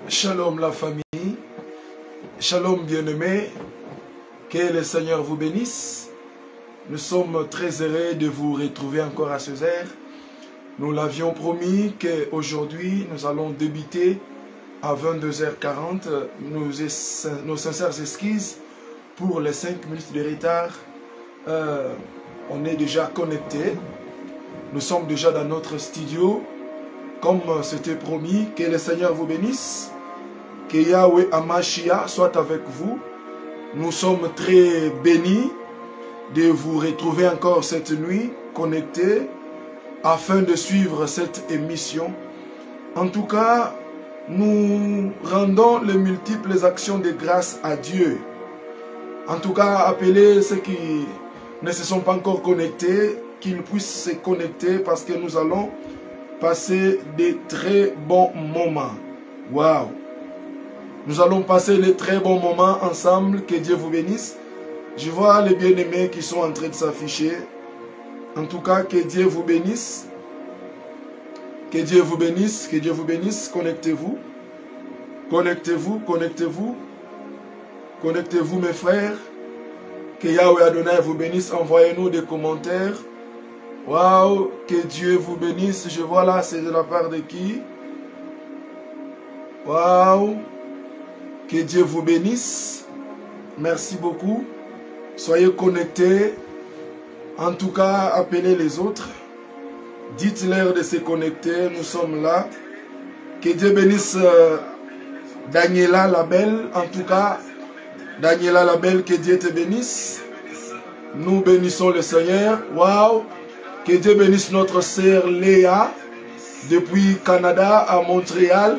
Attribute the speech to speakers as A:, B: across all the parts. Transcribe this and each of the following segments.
A: Shalom la famille, shalom bien-aimés, que le Seigneur vous bénisse. Nous sommes très heureux de vous retrouver encore à ce heure. Nous l'avions promis qu'aujourd'hui nous allons débuter à 22h40. Nos sincères excuses pour les 5 minutes de retard. On est déjà connectés. Nous sommes déjà dans notre studio. Comme c'était promis, que le Seigneur vous bénisse, que Yahweh Amashia soit avec vous. Nous sommes très bénis de vous retrouver encore cette nuit connectés afin de suivre cette émission. En tout cas, nous rendons les multiples actions de grâce à Dieu. En tout cas, appelez ceux qui ne se sont pas encore connectés, qu'ils puissent se connecter parce que nous allons passer des très bons moments. Waouh! Nous allons passer les très bons moments ensemble. Que Dieu vous bénisse. Je vois les bien-aimés qui sont en train de s'afficher. En tout cas, que Dieu vous bénisse. Que Dieu vous bénisse. Que Dieu vous bénisse. Connectez-vous. Connectez-vous. Connectez-vous. Connectez-vous, mes frères. Que Yahweh Adonai vous bénisse. Envoyez-nous des commentaires. Waouh, que Dieu vous bénisse. Je vois là, c'est de la part de qui? Waouh, que Dieu vous bénisse. Merci beaucoup. Soyez connectés. En tout cas, appelez les autres. Dites-leur de se connecter. Nous sommes là. Que Dieu bénisse Daniela la belle. En tout cas, Daniela la belle, que Dieu te bénisse. Nous bénissons le Seigneur. Waouh. Que Dieu bénisse notre sœur Léa, depuis Canada à Montréal.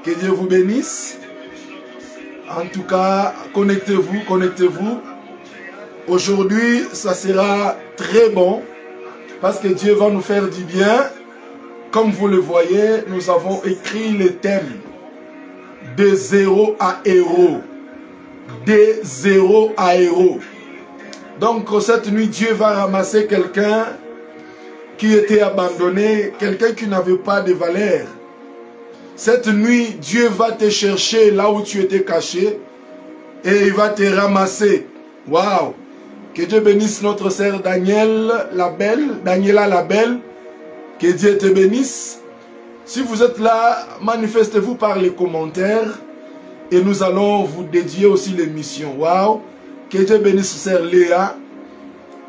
A: Que Dieu vous bénisse. En tout cas, connectez-vous, connectez-vous. Aujourd'hui, ça sera très bon, parce que Dieu va nous faire du bien. Comme vous le voyez, nous avons écrit le thème de zéro à héros. De zéro à héros. Donc, cette nuit, Dieu va ramasser quelqu'un qui était abandonné, quelqu'un qui n'avait pas de valeur. Cette nuit, Dieu va te chercher là où tu étais caché et il va te ramasser. Waouh! Que Dieu bénisse notre sœur Daniela la belle. Que Dieu te bénisse. Si vous êtes là, manifestez-vous par les commentaires et nous allons vous dédier aussi l'émission. Waouh! Que Dieu bénisse sœur Léa.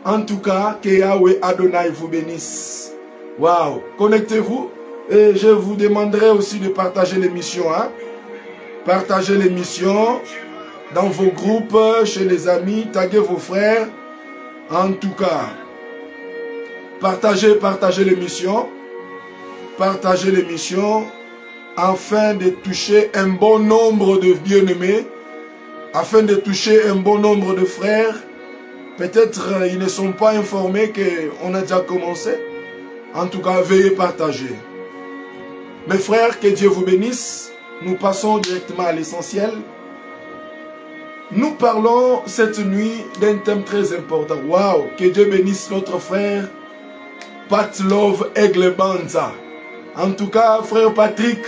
A: En tout cas, que Yahweh Adonai vous bénisse. Waouh! Connectez-vous et je vous demanderai aussi de partager l'émission. Hein? Partagez l'émission dans vos groupes, chez les amis, taguez vos frères. En tout cas, partagez l'émission. Partagez l'émission afin de toucher un bon nombre de bien-aimés, afin de toucher un bon nombre de frères. Peut-être ils ne sont pas informés qu'on a déjà commencé. En tout cas, veuillez partager. Mes frères, que Dieu vous bénisse. Nous passons directement à l'essentiel. Nous parlons cette nuit d'un thème très important. Waouh! Que Dieu bénisse notre frère Pat Love Eglebanza. En tout cas, frère Patrick,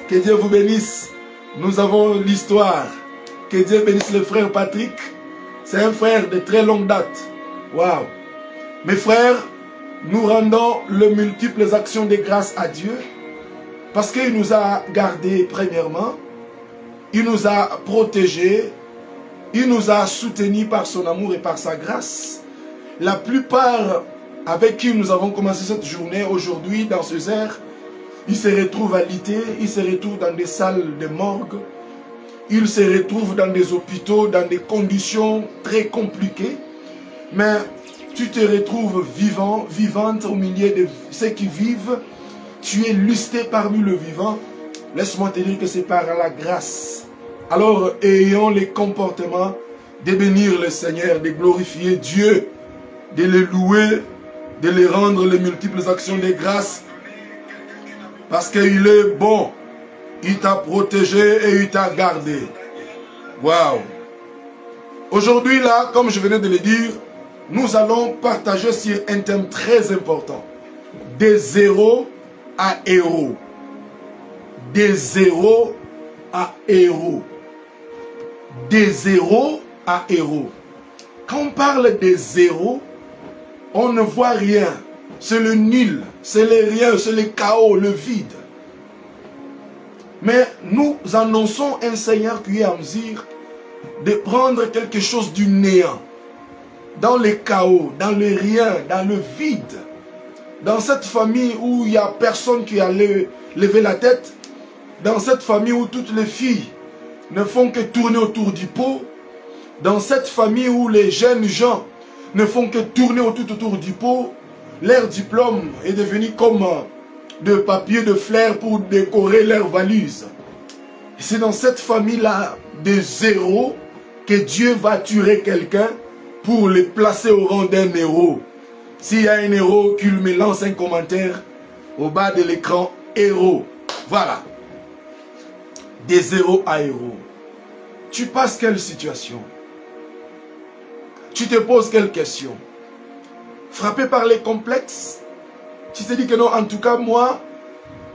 A: que Dieu vous bénisse. Nous avons l'histoire. Que Dieu bénisse le frère Patrick. C'est un frère de très longue date. Waouh! Mes frères, nous rendons les multiples actions de grâce à Dieu parce qu'il nous a gardés premièrement, il nous a protégés, il nous a soutenus par son amour et par sa grâce. La plupart avec qui nous avons commencé cette journée aujourd'hui dans ce heure, ils se retrouvent alités, ils se retrouvent dans des salles de morgue. Ils se retrouvent dans des hôpitaux, dans des conditions très compliquées. Mais tu te retrouves vivant, vivante au milieu de ceux qui vivent. Tu es lusté parmi le vivant. Laisse-moi te dire que c'est par la grâce. Alors, ayons les comportements de bénir le Seigneur, de glorifier Dieu, de le louer, de lui rendre les multiples actions de grâce. Parce qu'il est bon. Il t'a protégé et il t'a gardé. Waouh! Aujourd'hui, là, comme je venais de le dire, nous allons partager sur un thème très important. De zéro à héros. De zéro à héros. Des zéros à héros. Quand on parle des zéros, on ne voit rien. C'est le nul, c'est le rien, c'est le chaos, le vide. Mais nous annonçons un Seigneur qui est en mesure de prendre quelque chose du néant, dans le chaos, dans le rien, dans le vide. Dans cette famille où il n'y a personne qui a levé la tête, dans cette famille où toutes les filles ne font que tourner autour du pot, dans cette famille où les jeunes gens ne font que tourner autour du pot, leur diplôme est devenu comme de papier de fleurs pour décorer leur valise. C'est dans cette famille-là de zéro que Dieu va tuer quelqu'un pour le placer au rang d'un héros. S'il y a un héros, qu'il me lance un commentaire au bas de l'écran, héros. Voilà. Des zéros à héros. Tu passes quelle situation? Tu te poses quelle question? Frappé par les complexes? Tu te dis que non, en tout cas, moi,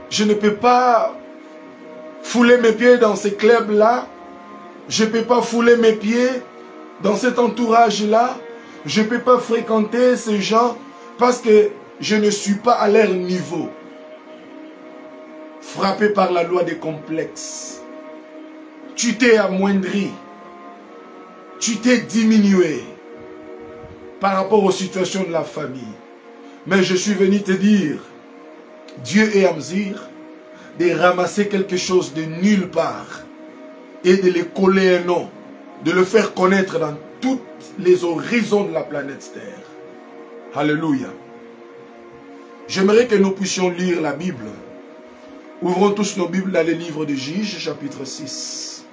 A: je ne peux pas fouler mes pieds dans ces clubs-là. Je ne peux pas fouler mes pieds dans cet entourage-là. Je ne peux pas fréquenter ces gens parce que je ne suis pas à leur niveau. Frappé par la loi des complexes. Tu t'es amoindri. Tu t'es diminué par rapport aux situations de la famille. Mais je suis venu te dire, Dieu est en mesure de ramasser quelque chose de nulle part et de le coller un nom, de le faire connaître dans toutes les horizons de la planète Terre. Alléluia. J'aimerais que nous puissions lire la Bible. Ouvrons tous nos Bibles dans le livre de Juges, chapitre 6.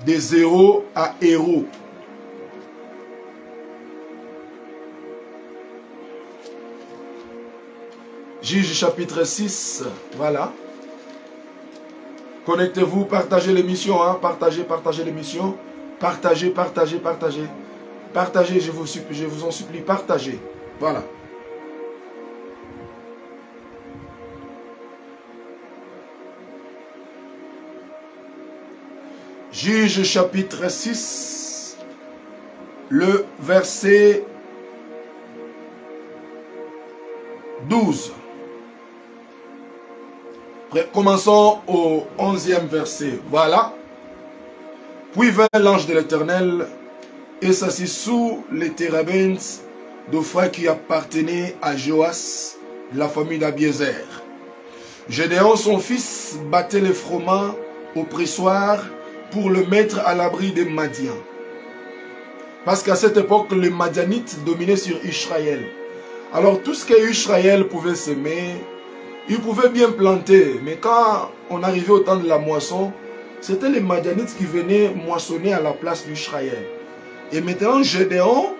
A: Des zéros à héros. Juges chapitre 6, voilà. Connectez-vous, partagez l'émission, hein? Partagez l'émission. Partagez. Partagez, je vous en supplie, partagez. Voilà. Juges chapitre 6, le verset 12. Commençons au 11e verset. Voilà. Puis vint l'ange de l'Éternel et s'assit sous les térébinths d'Ophra qui appartenait à Joas, la famille d'Abiézer. Gédéon, son fils, battait les froment au pressoir pour le mettre à l'abri des Madians. Parce qu'à cette époque, les Madianites dominaient sur Israël. Alors tout ce que Israël pouvait semer, il pouvait bien planter. Mais quand on arrivait au temps de la moisson, c'était les Madianites qui venaient moissonner à la place d'Israël. Et maintenant, Gédéon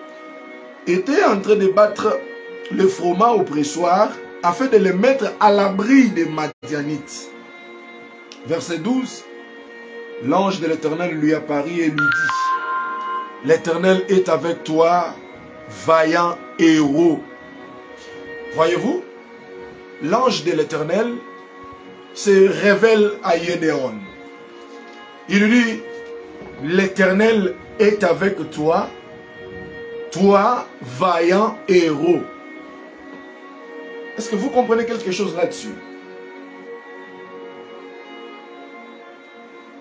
A: était en train de battre le froment au pressoir afin de les mettre à l'abri des Madianites. Verset 12. L'ange de l'Éternel lui apparut et lui dit: l'Éternel est avec toi, vaillant héros. Voyez-vous, l'ange de l'Éternel se révèle à Gédéon. Il lui dit: l'Éternel est avec toi, toi, vaillant héros. Est-ce que vous comprenez quelque chose là-dessus?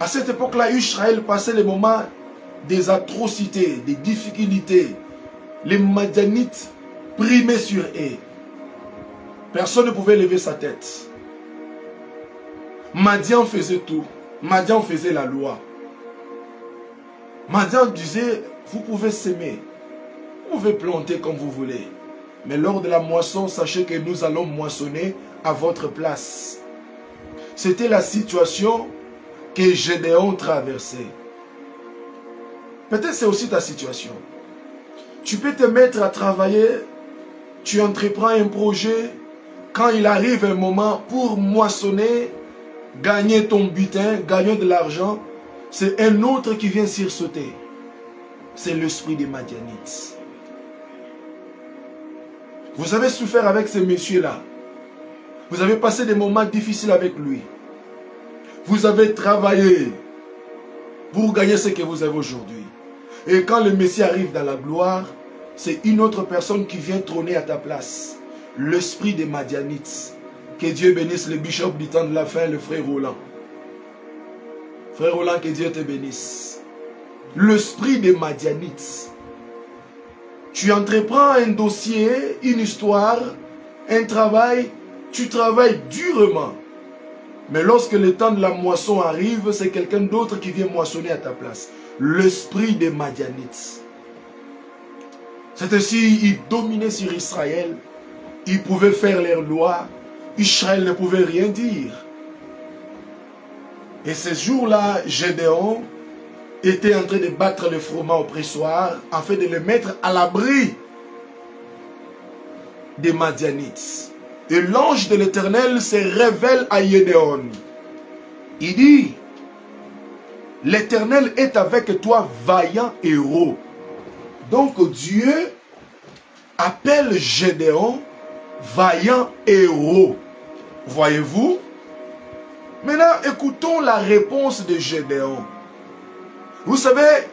A: À cette époque-là, Israël passait les moments des atrocités, des difficultés. Les Madianites primaient sur eux. Personne ne pouvait lever sa tête. Madian faisait tout. Madian faisait la loi. Madian disait: vous pouvez s'aimer, vous pouvez planter comme vous voulez. Mais lors de la moisson, sachez que nous allons moissonner à votre place. C'était la situation que Gédéon traversait. Peut-être c'est aussi ta situation. Tu peux te mettre à travailler, tu entreprends un projet, quand il arrive un moment pour moissonner, gagner ton butin, gagner de l'argent, c'est un autre qui vient sursauter. C'est l'esprit des Madianites. Vous avez souffert avec ce monsieur-là. Vous avez passé des moments difficiles avec lui. Vous avez travaillé pour gagner ce que vous avez aujourd'hui. Et quand le Messie arrive dans la gloire, c'est une autre personne qui vient trôner à ta place. L'esprit des Madianites. Que Dieu bénisse le bishop du temps de la fin, le frère Roland. Frère Roland, que Dieu te bénisse. L'esprit des Madianites. Tu entreprends un dossier, une histoire, un travail, tu travailles durement. Mais lorsque le temps de la moisson arrive, c'est quelqu'un d'autre qui vient moissonner à ta place. L'esprit des Madianites. C'est ainsi, ils dominaient sur Israël. Ils pouvaient faire leurs lois. Israël ne pouvait rien dire. Et ce jour-là, Gédéon était en train de battre le froment au pressoir afin de le mettre à l'abri des Madianites. Et l'ange de l'Éternel se révèle à Gédéon. Il dit, l'Éternel est avec toi, vaillant héros. Donc Dieu appelle Gédéon vaillant héros. Voyez-vous? Maintenant, écoutons la réponse de Gédéon. Vous savez,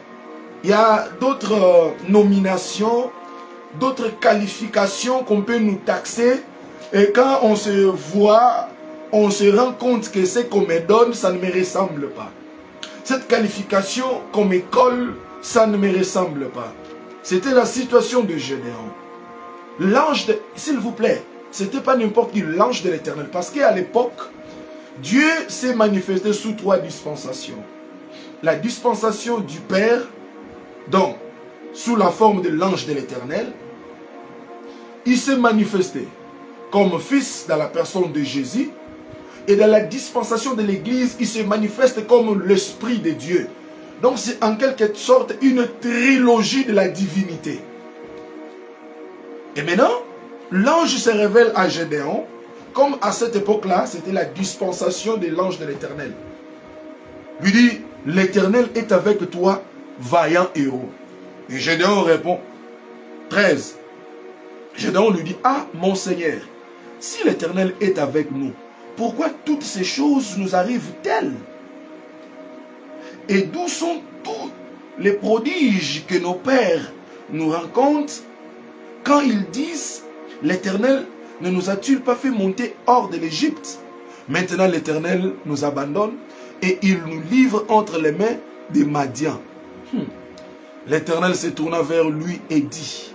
A: il y a d'autres nominations, d'autres qualifications qu'on peut nous taxer. Et quand on se voit, on se rend compte que ce qu'on me donne, ça ne me ressemble pas. Cette qualification qu'on me colle, ça ne me ressemble pas. C'était la situation de Gédéon. L'ange de... S'il vous plaît, c'était pas n'importe qui, l'ange de l'Éternel. Parce qu'à l'époque, Dieu s'est manifesté sous 3 dispensations. La dispensation du Père, donc, sous la forme de l'ange de l'Éternel. Il s'est manifesté comme fils dans la personne de Jésus. Et dans la dispensation de l'Église, il se manifeste comme l'Esprit de Dieu. Donc c'est en quelque sorte une trilogie de la divinité. Et maintenant, l'ange se révèle à Gédéon, comme à cette époque-là, c'était la dispensation de l'ange de l'Éternel. Lui dit, l'Éternel est avec toi, vaillant héros. Et Gédéon répond, 13. Gédéon lui dit, ah mon Seigneur, si l'Éternel est avec nous, pourquoi toutes ces choses nous arrivent-elles? Et d'où sont tous les prodiges que nos pères nous racontent quand ils disent, l'Éternel ne nous a-t-il pas fait monter hors de l'Égypte? Maintenant l'Éternel nous abandonne et il nous livre entre les mains des Madians. L'Éternel se tourna vers lui et dit,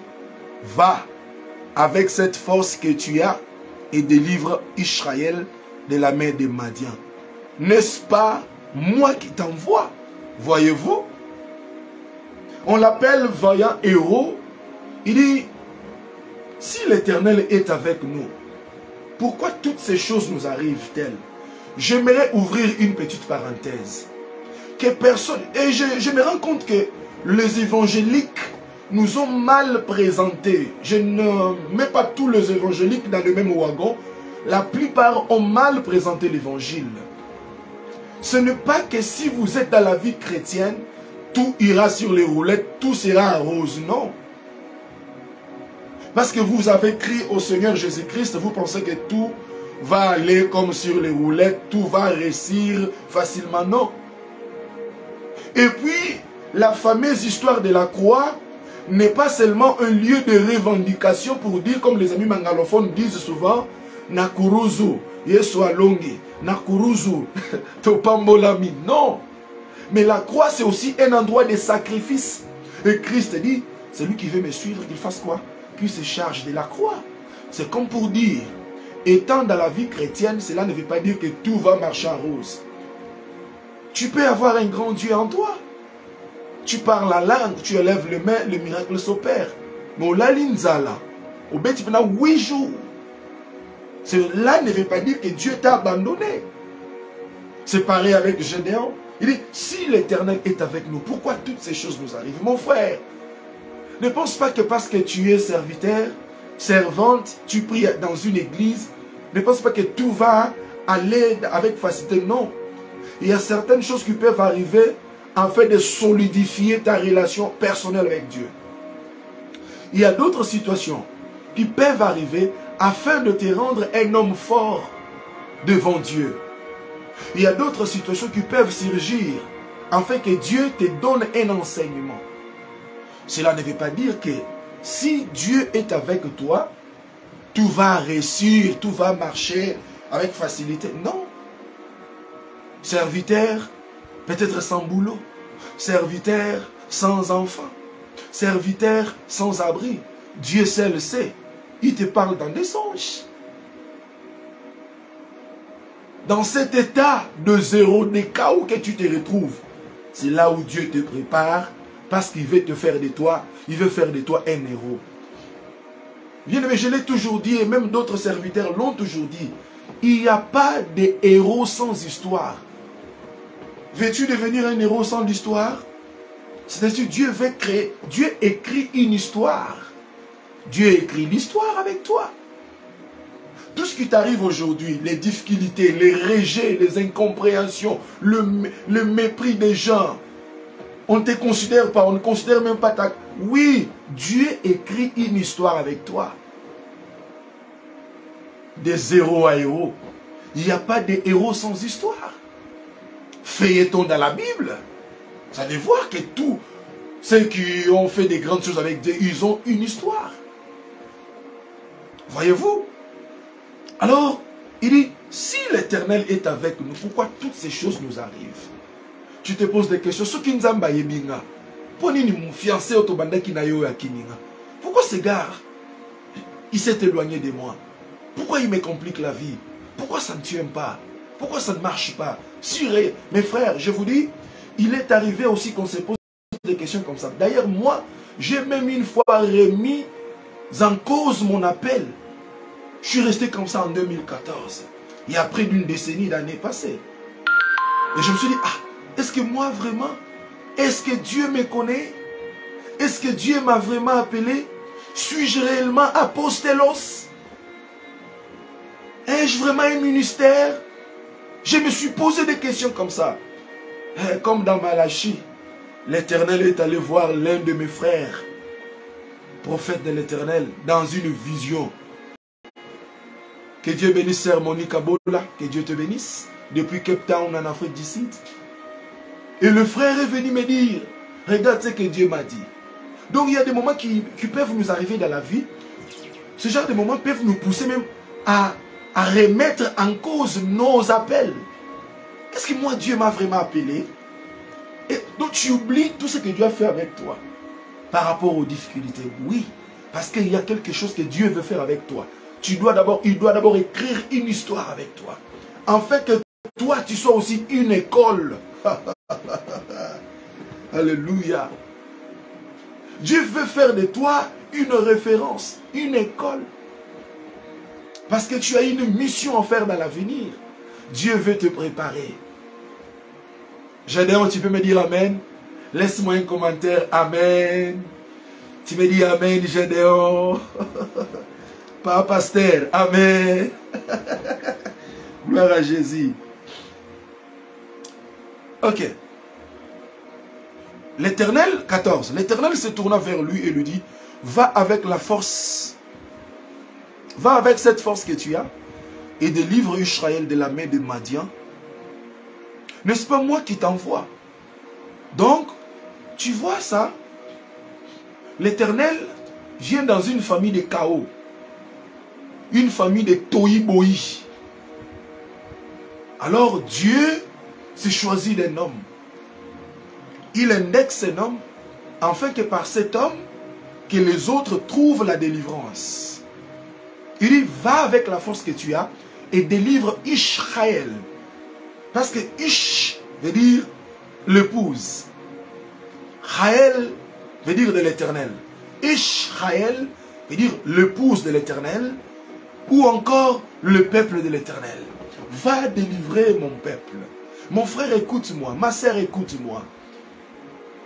A: va avec cette force que tu as et délivre Israël de la main des Madians. N'est-ce pas moi qui t'envoie? Voyez-vous? On l'appelle vaillant héros. Il dit, si l'Éternel est avec nous, pourquoi toutes ces choses nous arrivent-elles? J'aimerais ouvrir une petite parenthèse. Que personne... Et je me rends compte que les évangéliques nous ont mal présentés. Je ne mets pas tous les évangéliques dans le même wagon. La plupart ont mal présenté l'évangile. Ce n'est pas que si vous êtes dans la vie chrétienne, tout ira sur les roulettes, tout sera rose. Non. Parce que vous avez crié au Seigneur Jésus-Christ, vous pensez que tout va aller comme sur les roulettes, tout va réussir facilement. Non. Et puis, la fameuse histoire de la croix n'est pas seulement un lieu de revendication pour dire, comme les amis mangalophones disent souvent, Nakuruzu, Yesu alongi, Nakuruzu, Topambolami. Non. Mais la croix, c'est aussi un endroit de sacrifice. Et Christ dit, celui qui veut me suivre, qu'il fasse quoi? Qu'il se charge de la croix. C'est comme pour dire, étant dans la vie chrétienne, cela ne veut pas dire que tout va marcher en rose. Tu peux avoir un grand Dieu en toi. Tu parles la langue, tu élèves les mains, le miracle s'opère. Mais au Lalinzala, au Betipena, 8 jours. Cela ne veut pas dire que Dieu t'a abandonné. C'est pareil avec Gédéon. Il dit, si l'Éternel est avec nous, pourquoi toutes ces choses nous arrivent? Mon frère, ne pense pas que parce que tu es serviteur, servante, tu pries dans une église, ne pense pas que tout va aller avec facilité. Non. Il y a certaines choses qui peuvent arriver afin de solidifier ta relation personnelle avec Dieu. Il y a d'autres situations qui peuvent arriver afin de te rendre un homme fort devant Dieu. Il y a d'autres situations qui peuvent surgir afin que Dieu te donne un enseignement. Cela ne veut pas dire que si Dieu est avec toi, tout va réussir, tout va marcher avec facilité. Non. Serviteur, peut-être sans boulot. Serviteur sans enfant. Serviteur sans abri. Dieu seul le sait. Il te parle dans des songes. Dans cet état de zéro, des chaos que tu te retrouves, c'est là où Dieu te prépare parce qu'il veut te faire de toi, il veut faire de toi un héros. Bien-aimé, je l'ai toujours dit et même d'autres serviteurs l'ont toujours dit. Il n'y a pas de héros sans histoire. Veux-tu devenir un héros sans l'histoire? C'est-à-dire Dieu veut créer, Dieu écrit une histoire. Dieu écrit l'histoire avec toi. Tout ce qui t'arrive aujourd'hui, les difficultés, les rejets, les incompréhensions, le mépris des gens, on ne te considère pas, on ne considère même pas ta... Oui, Dieu écrit une histoire avec toi. De zéro à héros. Il n'y a pas de héros sans histoire. Feuilletons dans la Bible. Vous allez voir que tous ceux qui ont fait des grandes choses avec Dieu, ils ont une histoire. Voyez-vous? Alors, il dit, si l'Éternel est avec nous, pourquoi toutes ces choses nous arrivent? Tu te poses des questions. Pourquoi ce gars, il s'est éloigné de moi? Pourquoi il me complique la vie? Pourquoi ça ne tient pas? Pourquoi ça ne marche pas? Mes frères, je vous dis, il est arrivé aussi qu'on se pose des questions comme ça. D'ailleurs, moi, j'ai même une fois remis en cause mon appel. Je suis resté comme ça en 2014. Il y a près d'une décennie d'années passées. Et je me suis dit, ah, est-ce que moi vraiment, est-ce que Dieu me connaît? Est-ce que Dieu m'a vraiment appelé? Suis-je réellement apostolos? Ai-je vraiment un ministère? Je me suis posé des questions comme ça. Comme dans Malachie, l'Éternel est allé voir l'un de mes frères, prophète de l'Éternel, dans une vision. Que Dieu bénisse Sœur Monique Abola, que Dieu te bénisse, depuis Cape Town en Afrique du Sud. Et le frère est venu me dire, regarde ce que Dieu m'a dit. Donc il y a des moments qui peuvent nous arriver dans la vie. Ce genre de moments peuvent nous pousser même à remettre en cause nos appels. Est-ce que moi Dieu m'a vraiment appelé? Et donc tu oublies tout ce que Dieu a fait avec toi par rapport aux difficultés. Oui, parce qu'il y a quelque chose que Dieu veut faire avec toi. Il doit d'abord écrire une histoire avec toi. En fait que toi tu sois aussi une école. Alléluia. Dieu veut faire de toi une référence, une école. Parce que tu as une mission à faire dans l'avenir. Dieu veut te préparer. Gédéon, tu peux me dire Amen? Laisse-moi un commentaire. Amen. Tu me dis Amen, Gédéon. Pas pasteur. Amen. Gloire à Jésus. Ok. L'Éternel, 14. L'Éternel se tourna vers lui et lui dit, va avec la force. Va avec cette force que tu as et délivre Israël de la main de Madian. N'est-ce pas moi qui t'envoie? Donc, tu vois ça? L'Éternel vient dans une famille de chaos. Une famille de tohi-bohi. Alors Dieu s'est choisi d'un homme. Il indexe un homme afin que par cet homme, que les autres trouvent la délivrance. Il dit, va avec la force que tu as et délivre Israël. Parce que Ish veut dire l'épouse. Raël veut dire de l'Éternel. Israël veut dire l'épouse de l'Éternel ou encore le peuple de l'Éternel. Va délivrer mon peuple. Mon frère, écoute-moi. Ma sœur, écoute-moi.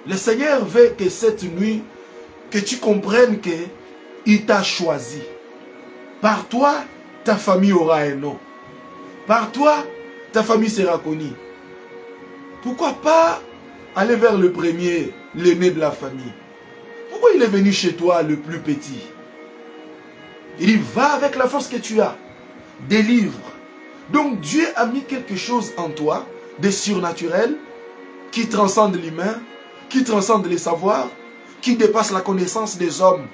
A: Le Seigneur veut que cette nuit, que tu comprennes qu'il t'a choisi. Par toi, ta famille aura un nom. Par toi, ta famille sera connue. Pourquoi pas aller vers le premier, l'aîné de la famille? Pourquoi il est venu chez toi, le plus petit? Il dit, va avec la force que tu as. Délivre. Donc Dieu a mis quelque chose en toi, de surnaturel, qui transcende l'humain, qui transcende les savoirs, qui dépasse la connaissance des hommes.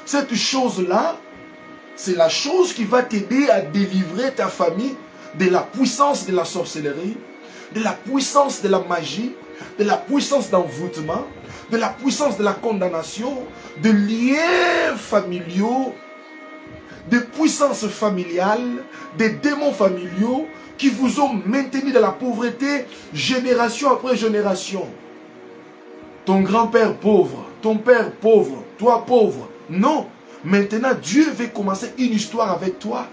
A: Cette chose-là, c'est la chose qui va t'aider à délivrer ta famille de la puissance de la sorcellerie, de la puissance de la magie, de la puissance d'envoûtement, de la puissance de la condamnation, de liens familiaux, de puissances familiales, des démons familiaux qui vous ont maintenu dans la pauvreté génération après génération. Ton grand-père pauvre, ton père pauvre, toi pauvre. Non, maintenant Dieu veut commencer une histoire avec toi.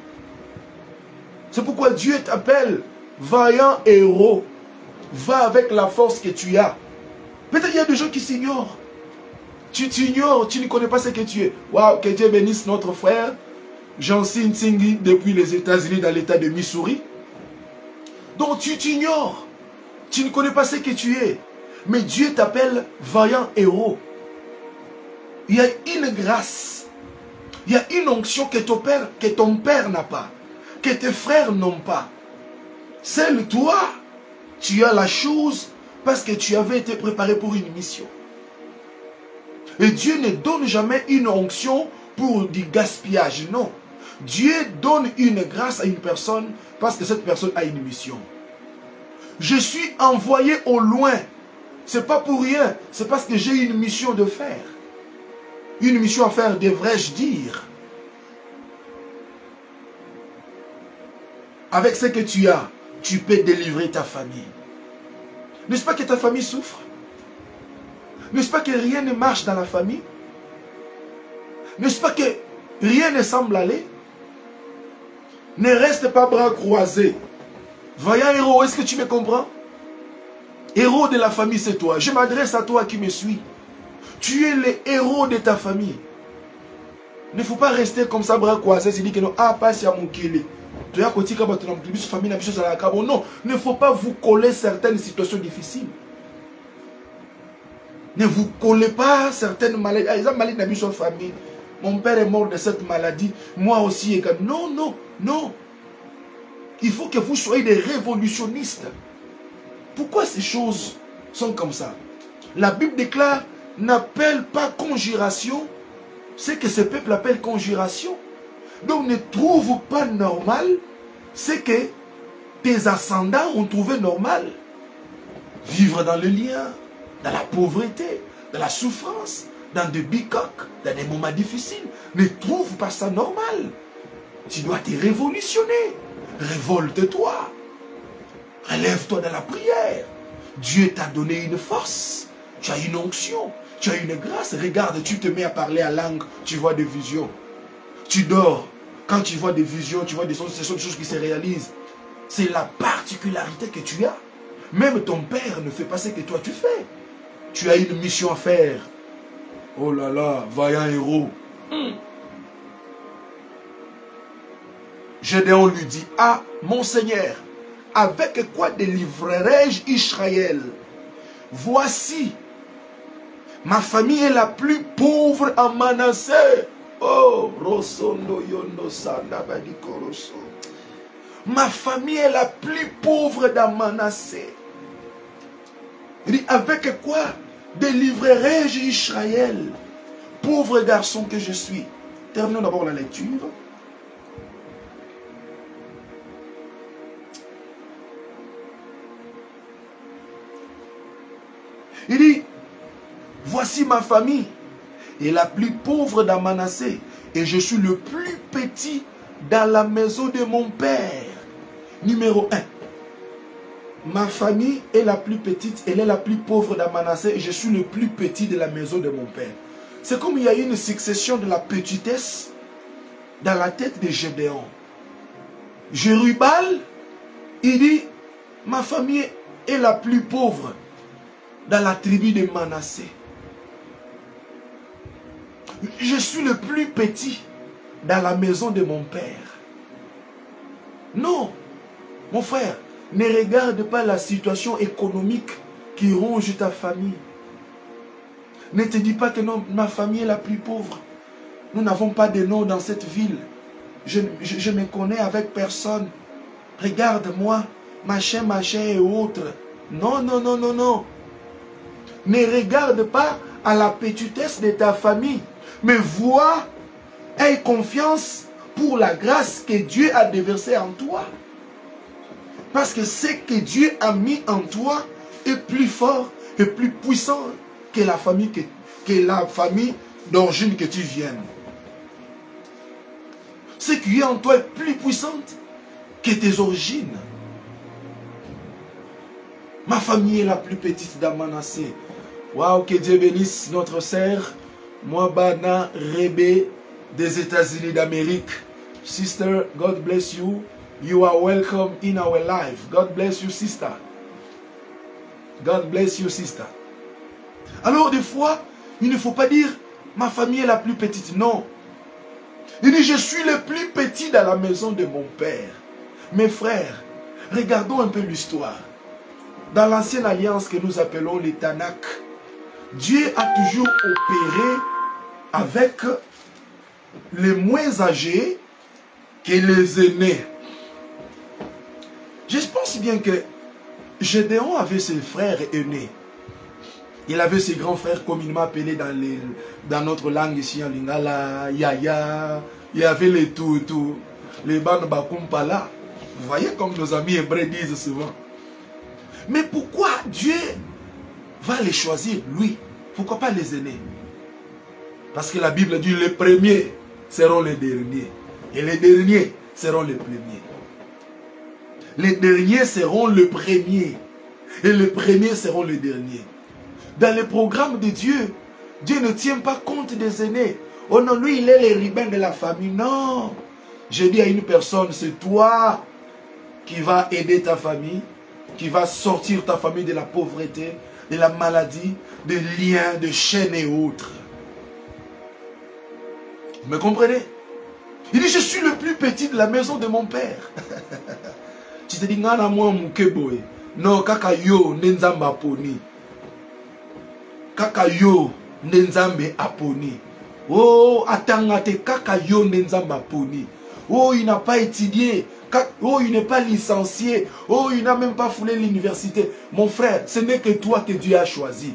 A: C'est pourquoi Dieu t'appelle vaillant héros. Va avec la force que tu as. Peut-être qu'il y a des gens qui s'ignorent. Tu t'ignores, tu ne connais pas ce que tu es. Waouh, que Dieu bénisse notre frère Jean-Sin Tsingui depuis les États-Unis dans l'état de Missouri. Donc tu t'ignores. Tu ne connais pas ce que tu es. Mais Dieu t'appelle vaillant héros. Il y a une grâce. Il y a une onction que ton père n'a pas. Que tes frères n'ont pas. Seul toi, tu as la chose parce que tu avais été préparé pour une mission. Et Dieu ne donne jamais une onction pour du gaspillage, non. Dieu donne une grâce à une personne parce que cette personne a une mission. Je suis envoyé au loin. C'est pas pour rien. C'est parce que j'ai une mission de faire. Une mission à faire, devrais-je dire. Avec ce que tu as, tu peux délivrer ta famille. N'est-ce pas que ta famille souffre? N'est-ce pas que rien ne marche dans la famille? N'est-ce pas que rien ne semble aller? Ne reste pas bras croisés. Vaillant héros, est-ce que tu me comprends? Héros de la famille, c'est toi. Je m'adresse à toi qui me suis. Tu es le héros de ta famille. Il ne faut pas rester comme ça, bras croisés, c'est dire que non, ah, pas si à mon kélé. Non, il ne faut pas vous coller certaines situations difficiles. Ne vous collez pas certaines maladies. Ah, ils ont maladie dans la famille. Mon père est mort de cette maladie. Moi aussi. Non, non, non. Il faut que vous soyez des révolutionnistes. Pourquoi ces choses sont comme ça? La Bible déclare, n'appelle pas conjuration ce que ce peuple appelle conjuration. Donc ne trouve pas normal ce que tes ascendants ont trouvé normal. Vivre dans le lien, dans la pauvreté, dans la souffrance, dans des bicoques, dans des moments difficiles. Ne trouve pas ça normal. Tu dois te révolutionner. Révolte-toi. Relève-toi dans la prière. Dieu t'a donné une force. Tu as une onction. Tu as une grâce. Regarde, tu te mets à parler à langue. Tu vois des visions. Tu dors. Quand tu vois des visions, tu vois des choses, ce sont des choses qui se réalisent. C'est la particularité que tu as. Même ton père ne fait pas ce que toi tu fais. Tu as une mission à faire. Oh là là, vaillant héros. Gédéon lui dit, ah, mon Seigneur, avec quoi délivrerai-je Israël? Voici, ma famille est la plus pauvre en Manassé. Oh, Rosondo Yondo Sandabadi Koroso. Ma famille est la plus pauvre dans Manassé. Il dit, avec quoi délivrerai-je Israël? Pauvre garçon que je suis. Terminons d'abord la lecture. Il dit, voici ma famille est la plus pauvre dans Manassé et je suis le plus petit dans la maison de mon père. Numéro 1. Ma famille est la plus petite, elle est la plus pauvre dans Manassé et je suis le plus petit de la maison de mon père. C'est comme il y a une succession de la petitesse dans la tête de Gédéon. Jérubal, il dit, ma famille est la plus pauvre dans la tribu de Manassé. Je suis le plus petit dans la maison de mon père. Non, mon frère, ne regarde pas la situation économique qui ronge ta famille. Ne te dis pas que non, ma famille est la plus pauvre. Nous n'avons pas de nom dans cette ville. Je me connais avec personne. regarde-moi, machin, machin et autres. Non, non, non, non, non. Ne regarde pas à la petitesse de ta famille, mais vois, aie confiance pour la grâce que Dieu a déversée en toi. Parce que ce que Dieu a mis en toi est plus fort et plus puissant que la famille, d'origine que tu viennes. Ce qui est en toi est plus puissante que tes origines. Ma famille est la plus petite d'Amanassé. Waouh, que Dieu bénisse notre sœur, Mwabana Rebe des États-Unis d'Amérique. Sister, God bless you. You are welcome in our life. God bless you, sister. God bless you, sister. Alors, des fois, il ne faut pas dire ma famille est la plus petite. Non. Il dit je suis le plus petit dans la maison de mon père. Mes frères, regardons un peu l'histoire. Dans l'ancienne alliance que nous appelons les Tanakh, Dieu a toujours opéré avec les moins âgés que les aînés. Je pense bien que Gédéon avait ses frères aînés. Il avait ses grands frères communément appelés dans notre langue ici en Lingala, Yaya. Il y avait les tout, les Banbakumpala. Vous voyez comme nos amis hébreux disent souvent. Mais pourquoi Dieu va les choisir, lui? Pourquoi pas les aînés? Parce que la Bible dit les premiers seront les derniers. Et les derniers seront les premiers. Les derniers seront les premiers. Et les premiers seront les derniers. Dans le programme de Dieu, Dieu ne tient pas compte des aînés. Oh non, lui, il est le ribin de la famille. Non. Je dis à une personne, c'est toi qui vas aider ta famille, qui va sortir ta famille de la pauvreté, de la maladie, des liens, de chaînes et autres. Vous me comprenez? Il dit, je suis le plus petit de la maison de mon père. Tu te dis, ngana moi mukeboe. Non, kaka yo nenzamba aponi. Kaka yo nenzambe aponi. Oh, atangate kaka yo nenzamba aponi. Oh, il n'a pas étudié. Oh, il n'est pas licencié. Oh, il n'a même pas foulé l'université. Mon frère, ce n'est que toi que Dieu a choisi.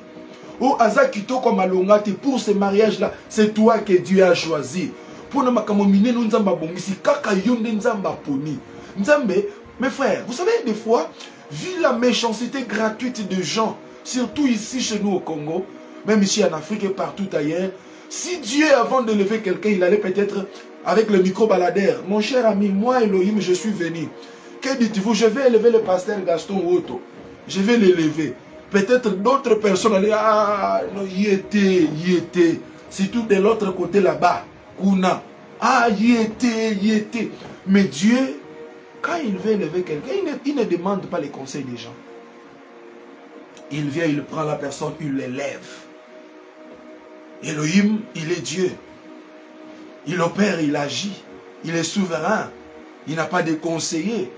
A: Oh, Azakito comme Alongate, pour ce mariage-là, c'est toi que Dieu a choisi. Pour ne pas nous nzamba bongisi, kaka yo nenzamba aponi. Nzambe, mes frères, vous savez, des fois, vu la méchanceté gratuite de gens, surtout ici chez nous au Congo, même ici en Afrique et partout ailleurs, si Dieu, avant de lever quelqu'un, il allait peut-être avec le micro-baladeur, mon cher ami, moi Elohim, je suis venu. Que dites-vous? Je vais élever le pasteur Gaston Woto. Je vais l'élever. Peut-être d'autres personnes allaient, ah, non, y était. Surtout de l'autre côté là-bas, Kuna. Ah, y était. Mais Dieu, quand il veut élever quelqu'un, il ne demande pas les conseils des gens. Il vient, il prend la personne, il l'élève. Elohim, il est Dieu. Il opère, il agit. Il est souverain. Il n'a pas de conseiller.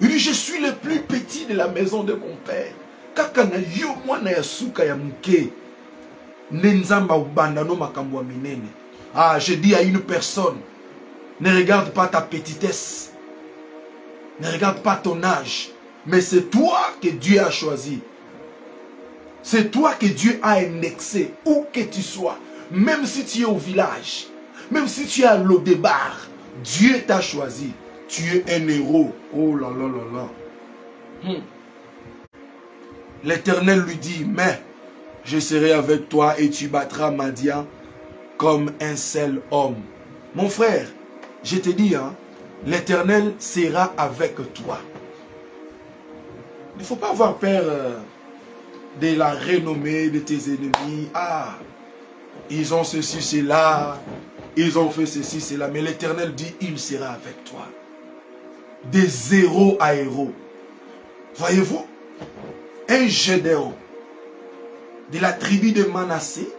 A: Il dit, je suis le plus petit de la maison de mon père. Kakana yo mwana ya suka ya muke. Nenzamba ubandano makambo minene. Ah, je dis à une personne, ne regarde pas ta petitesse. Ne regarde pas ton âge. Mais c'est toi que Dieu a choisi. C'est toi que Dieu a indexé, où que tu sois. Même si tu es au village, même si tu es à l'Odebar, Dieu t'a choisi. Tu es un héros. Oh là là là là. L'Éternel lui dit, mais je serai avec toi et tu battras Madian comme un seul homme. Mon frère, je te dis, hein, l'Éternel sera avec toi. Il ne faut pas avoir peur de la renommée de tes ennemis. Ah, ils ont ceci, cela. Ils ont fait ceci, cela. Mais l'Éternel dit, il sera avec toi. Des héros à héros. Voyez-vous, un Gédéon de la tribu de Manassé,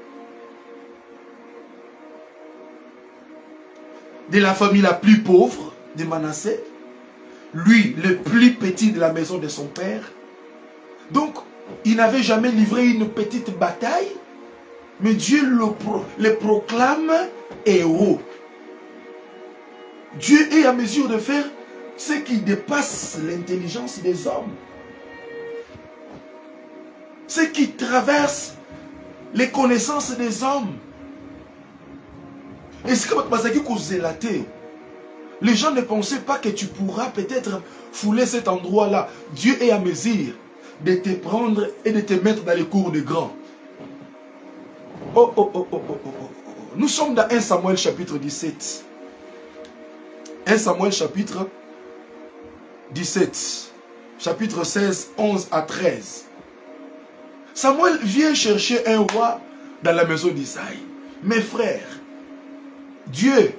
A: de la famille la plus pauvre de Manassé, lui, le plus petit de la maison de son père. Donc, il n'avait jamais livré une petite bataille, mais Dieu le proclame héros. Dieu est à mesure de faire ce qui dépasse l'intelligence des hommes. Ce qui traverse les connaissances des hommes. Et c'est comme ça que les gens ne pensaient pas que tu pourras peut-être fouler cet endroit-là. Dieu est à mesure de te prendre et de te mettre dans les cours des grands. Nous sommes dans 1 Samuel chapitre 17. 1 Samuel chapitre 17. Chapitre 16, 11 à 13. Samuel vient chercher un roi dans la maison d'Isaïe. Mes frères, Dieu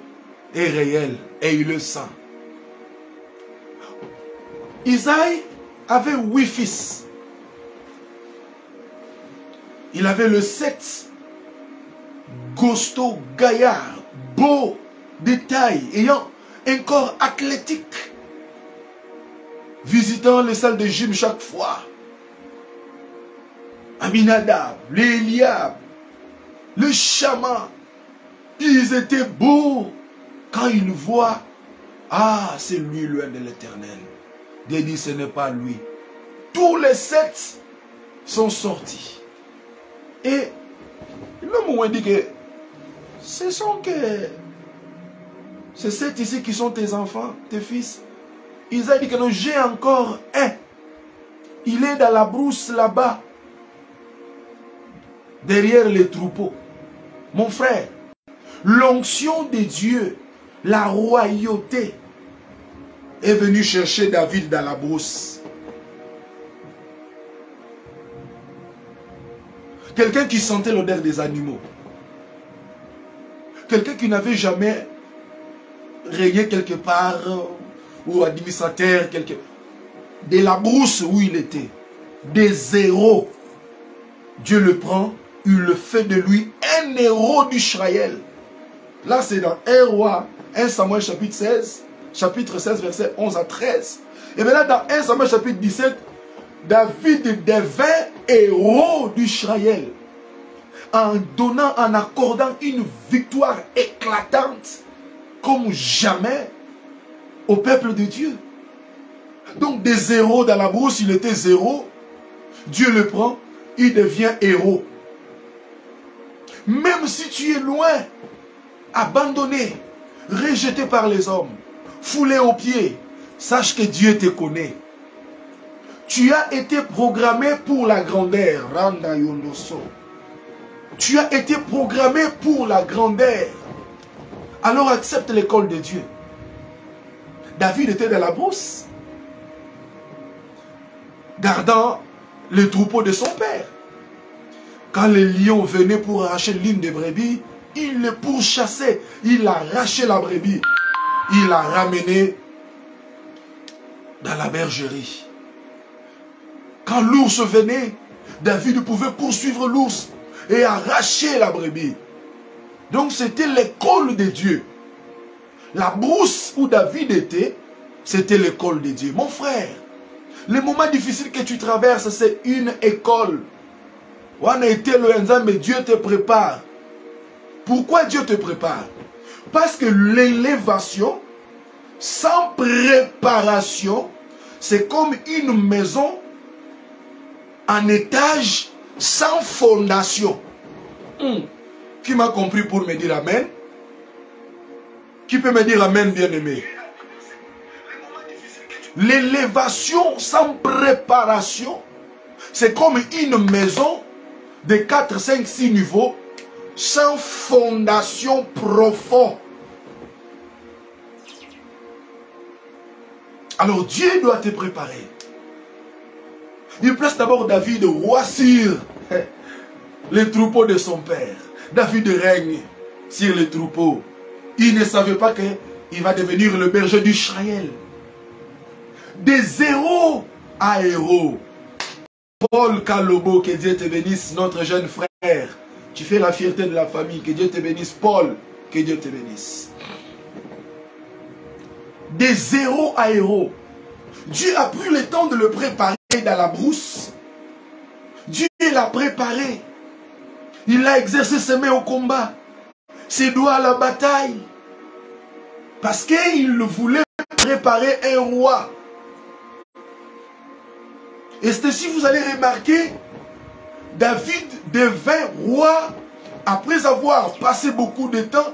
A: est réel et il le sent. Isaïe avait 8 fils. Il avait le 7, costaud, gaillard, beau, de taille, ayant un corps athlétique, visitant les salles de gym chaque fois. Aminadab, l'Éliab, le Chama, ils étaient beaux. Quand ils voient, ah, c'est lui, loin de l'Éternel. Dieu dit, ce n'est pas lui. Tous les 7 sont sortis. Et l'homme m'a dit que ce sont que ces 7 ici qui sont tes enfants, tes fils. Ils ont dit que non, j'ai encore un. Il est dans la brousse là-bas, derrière les troupeaux. Mon frère, l'onction de Dieu, la royauté, est venue chercher David dans la brousse. Quelqu'un qui sentait l'odeur des animaux. Quelqu'un qui n'avait jamais régné quelque part ou administrateur, de la brousse où il était. Des héros. Dieu le prend, il le fait de lui un héros d'Israël. Là, c'est dans 1 roi, 1 Samuel chapitre 16, verset 11 à 13. Et maintenant, dans 1 Samuel chapitre 17, David devint héros d'Israël en donnant, en accordant une victoire éclatante comme jamais au peuple de Dieu. Donc des héros dans la brousse, il était zéro. Dieu le prend, il devient héros. Même si tu es loin, abandonné, rejeté par les hommes, foulé aux pieds, sache que Dieu te connaît. Tu as été programmé pour la grandeur. Randa Yondoso. Tu as été programmé pour la grandeur. Alors accepte l'école de Dieu. David était dans la brousse, gardant le troupeau de son père. Quand les lions venaient pour arracher l'une des brebis, il le pourchassait. Il arrachait la brebis. Il l'a ramenée dans la bergerie. Quand l'ours venait, David pouvait poursuivre l'ours et arracher la brebis. Donc c'était l'école de Dieu. La brousse où David était, c'était l'école de Dieu. Mon frère, les moments difficiles que tu traverses, c'est une école. On a été loin, mais Dieu te prépare. Pourquoi Dieu te prépare? Parce que l'élévation, sans préparation, c'est comme une maison en étage sans fondation. Qui m'a compris pour me dire amen? Qui peut me dire amen, bien-aimé? L'élévation sans préparation, c'est comme une maison de 4, 5, 6 niveaux sans fondation profonde. Alors Dieu doit te préparer. Il place d'abord David roi sur les troupeaux de son père. David règne sur les troupeaux. Il ne savait pas qu'il va devenir le berger d'Israël. Des héros à héros. Paul Kalobo, que Dieu te bénisse, notre jeune frère. Tu fais la fierté de la famille. Que Dieu te bénisse, Paul. Que Dieu te bénisse. Des héros à héros. Dieu a pris le temps de le préparer dans la brousse. Dieu l'a préparé. Il a exercé ses mains au combat, ses doigts à la bataille. Parce qu'il le voulait préparer un roi. Et c'est ainsi, vous allez remarquer, David devint roi après avoir passé beaucoup de temps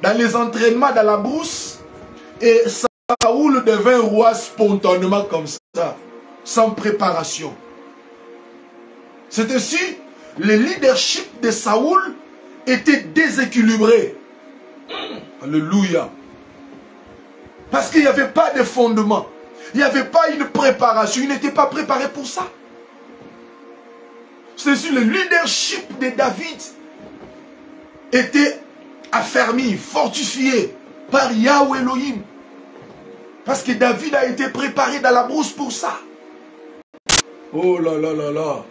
A: dans les entraînements dans la brousse. Et Saoul devint roi spontanément comme ça, sans préparation. C'est ainsi, le leadership de Saoul était déséquilibré. Alléluia. Parce qu'il n'y avait pas de fondement. Il n'y avait pas une préparation. Il n'était pas préparé pour ça. C'est ainsi, le leadership de David était affermi, fortifié par Yahweh Elohim. Parce que David a été préparé dans la brousse pour ça. Oh là là là là.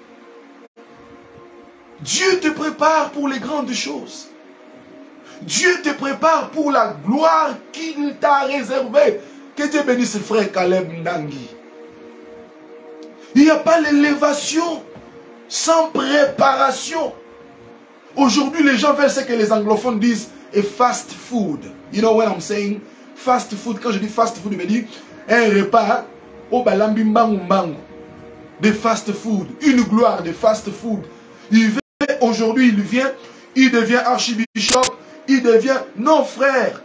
A: Dieu te prépare pour les grandes choses. Dieu te prépare pour la gloire qu'il t'a réservée. Que Dieu bénisse le frère Caleb Ndangi. Il n'y a pas l'élévation sans préparation. Aujourd'hui, les gens veulent ce que les anglophones disent et fast food. You know what I'm saying? Fast food, quand je dis fast food, je me dis un repas au balambi mbangu de fast food, une gloire de fast food. Aujourd'hui, il devient archibishop, il devient... Non, frère,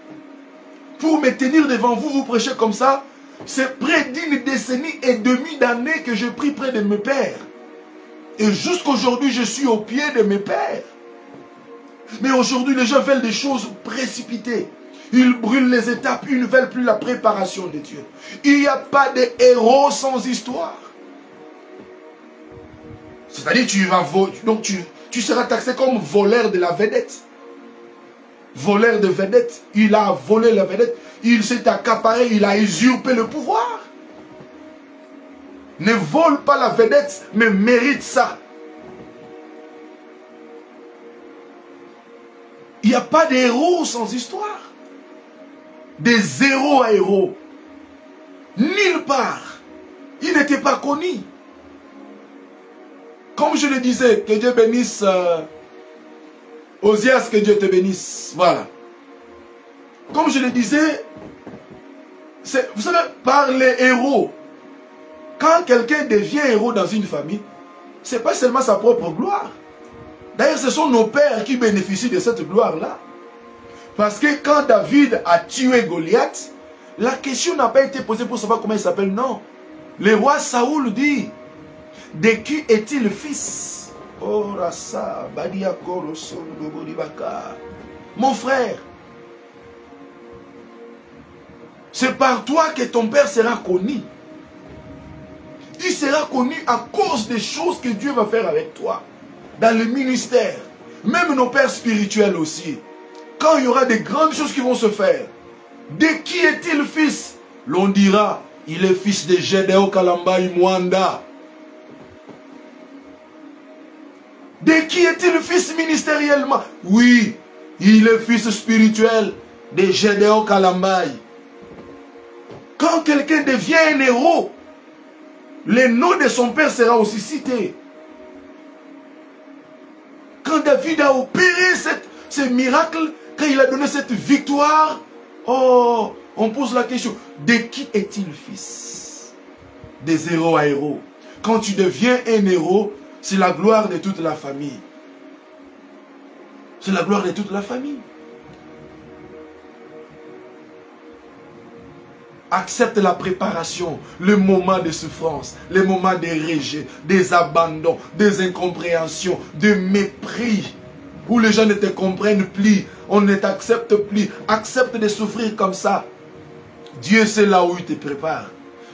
A: pour me tenir devant vous, vous prêchez comme ça, c'est près d'une décennie et demie d'années que je prie près de mes pères. Et jusqu'aujourd'hui, je suis au pied de mes pères. Mais aujourd'hui, les gens veulent des choses précipitées. Ils brûlent les étapes, ils ne veulent plus la préparation de Dieu. Il n'y a pas de héros sans histoire. C'est-à-dire, tu vas voler, donc tu seras taxé comme voleur de la vedette. Voleur de vedette. Il a volé la vedette. Il s'est accaparé, il a usurpé le pouvoir. Ne vole pas la vedette, mais mérite ça. Il n'y a pas de héros sans histoire. Des zéros à héros. Nulle part. Il n'était pas connu. Comme je le disais, que Dieu bénisse Osias, que Dieu te bénisse. Voilà. Comme je le disais, vous savez, par les héros, quand quelqu'un devient héros dans une famille, ce n'est pas seulement sa propre gloire. D'ailleurs, ce sont nos pères qui bénéficient de cette gloire-là. Parce que quand David a tué Goliath, la question n'a pas été posée pour savoir comment il s'appelle, non. Le roi Saoul dit, de qui est-il le fils? Oh, Rassa, Badia Koroso, Bodibaka. Mon frère, c'est par toi que ton père sera connu. Il sera connu à cause des choses que Dieu va faire avec toi. Dans le ministère, même nos pères spirituels aussi. Quand il y aura des grandes choses qui vont se faire, de qui est-il le fils? L'on dira, il est fils de Gédéon Kalambaï Mwanda. De qui est-il le fils ministériellement? Oui, il est fils spirituel de Gédéon Kalambaï. Quand quelqu'un devient un héros, le nom de son père sera aussi cité. Quand David a opéré ce miracle, quand il a donné cette victoire, oh, on pose la question, de qui est-il fils? Des héros à héros. Quand tu deviens un héros, c'est la gloire de toute la famille. C'est la gloire de toute la famille. Accepte la préparation, le moment de souffrance, le moment des rejets, des abandons, des incompréhensions, de mépris, où les gens ne te comprennent plus, on ne t'accepte plus. Accepte de souffrir comme ça. Dieu sait là où il te prépare.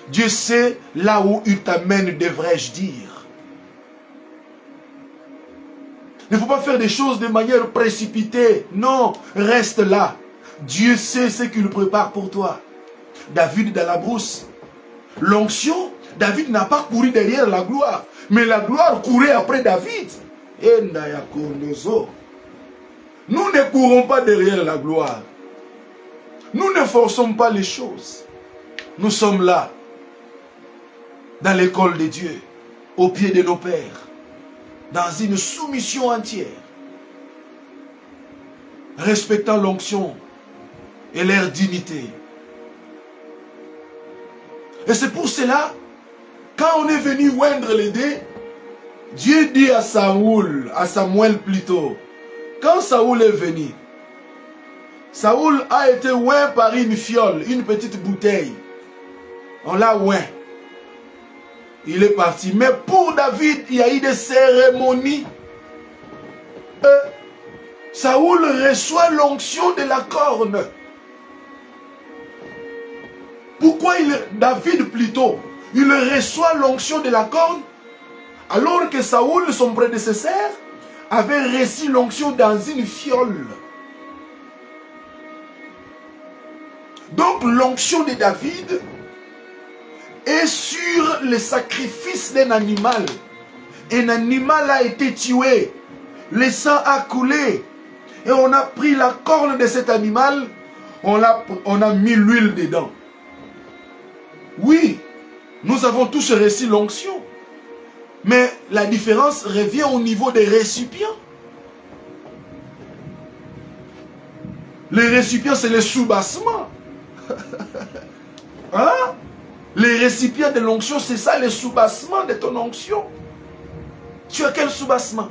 A: Dieu sait là où il t'amène, devrais-je dire. Il ne faut pas faire des choses de manière précipitée. Non, reste là. Dieu sait ce qu'il prépare pour toi. David dans la brousse. L'onction, David n'a pas couru derrière la gloire. Mais la gloire courait après David. Nous ne courons pas derrière la gloire. Nous ne forçons pas les choses. Nous sommes là, dans l'école de Dieu, au pied de nos pères, dans une soumission entière, respectant l'onction et leur dignité. Et c'est pour cela, quand on est venu oindre les dés, Dieu dit à Samuel plutôt, quand Saoul est venu, Saoul a été oint par une fiole, une petite bouteille. On l'a oint. Il est parti. Mais pour David, il y a eu des cérémonies. Saoul reçoit l'onction de la corne. Pourquoi David plutôt, il reçoit l'onction de la corne alors que Saoul, son prédécesseur, avait reçu l'onction dans une fiole. Donc l'onction de David est sur le sacrifice d'un animal. Un animal a été tué, le sang a coulé, et on a pris la corne de cet animal, on a mis l'huile dedans. Oui, nous avons tous reçu l'onction, mais la différence revient au niveau des récipients. Les récipients, c'est le soubassement. Hein? Les récipients de l'onction, c'est ça, le soubassement de ton onction. Tu as quel soubassement?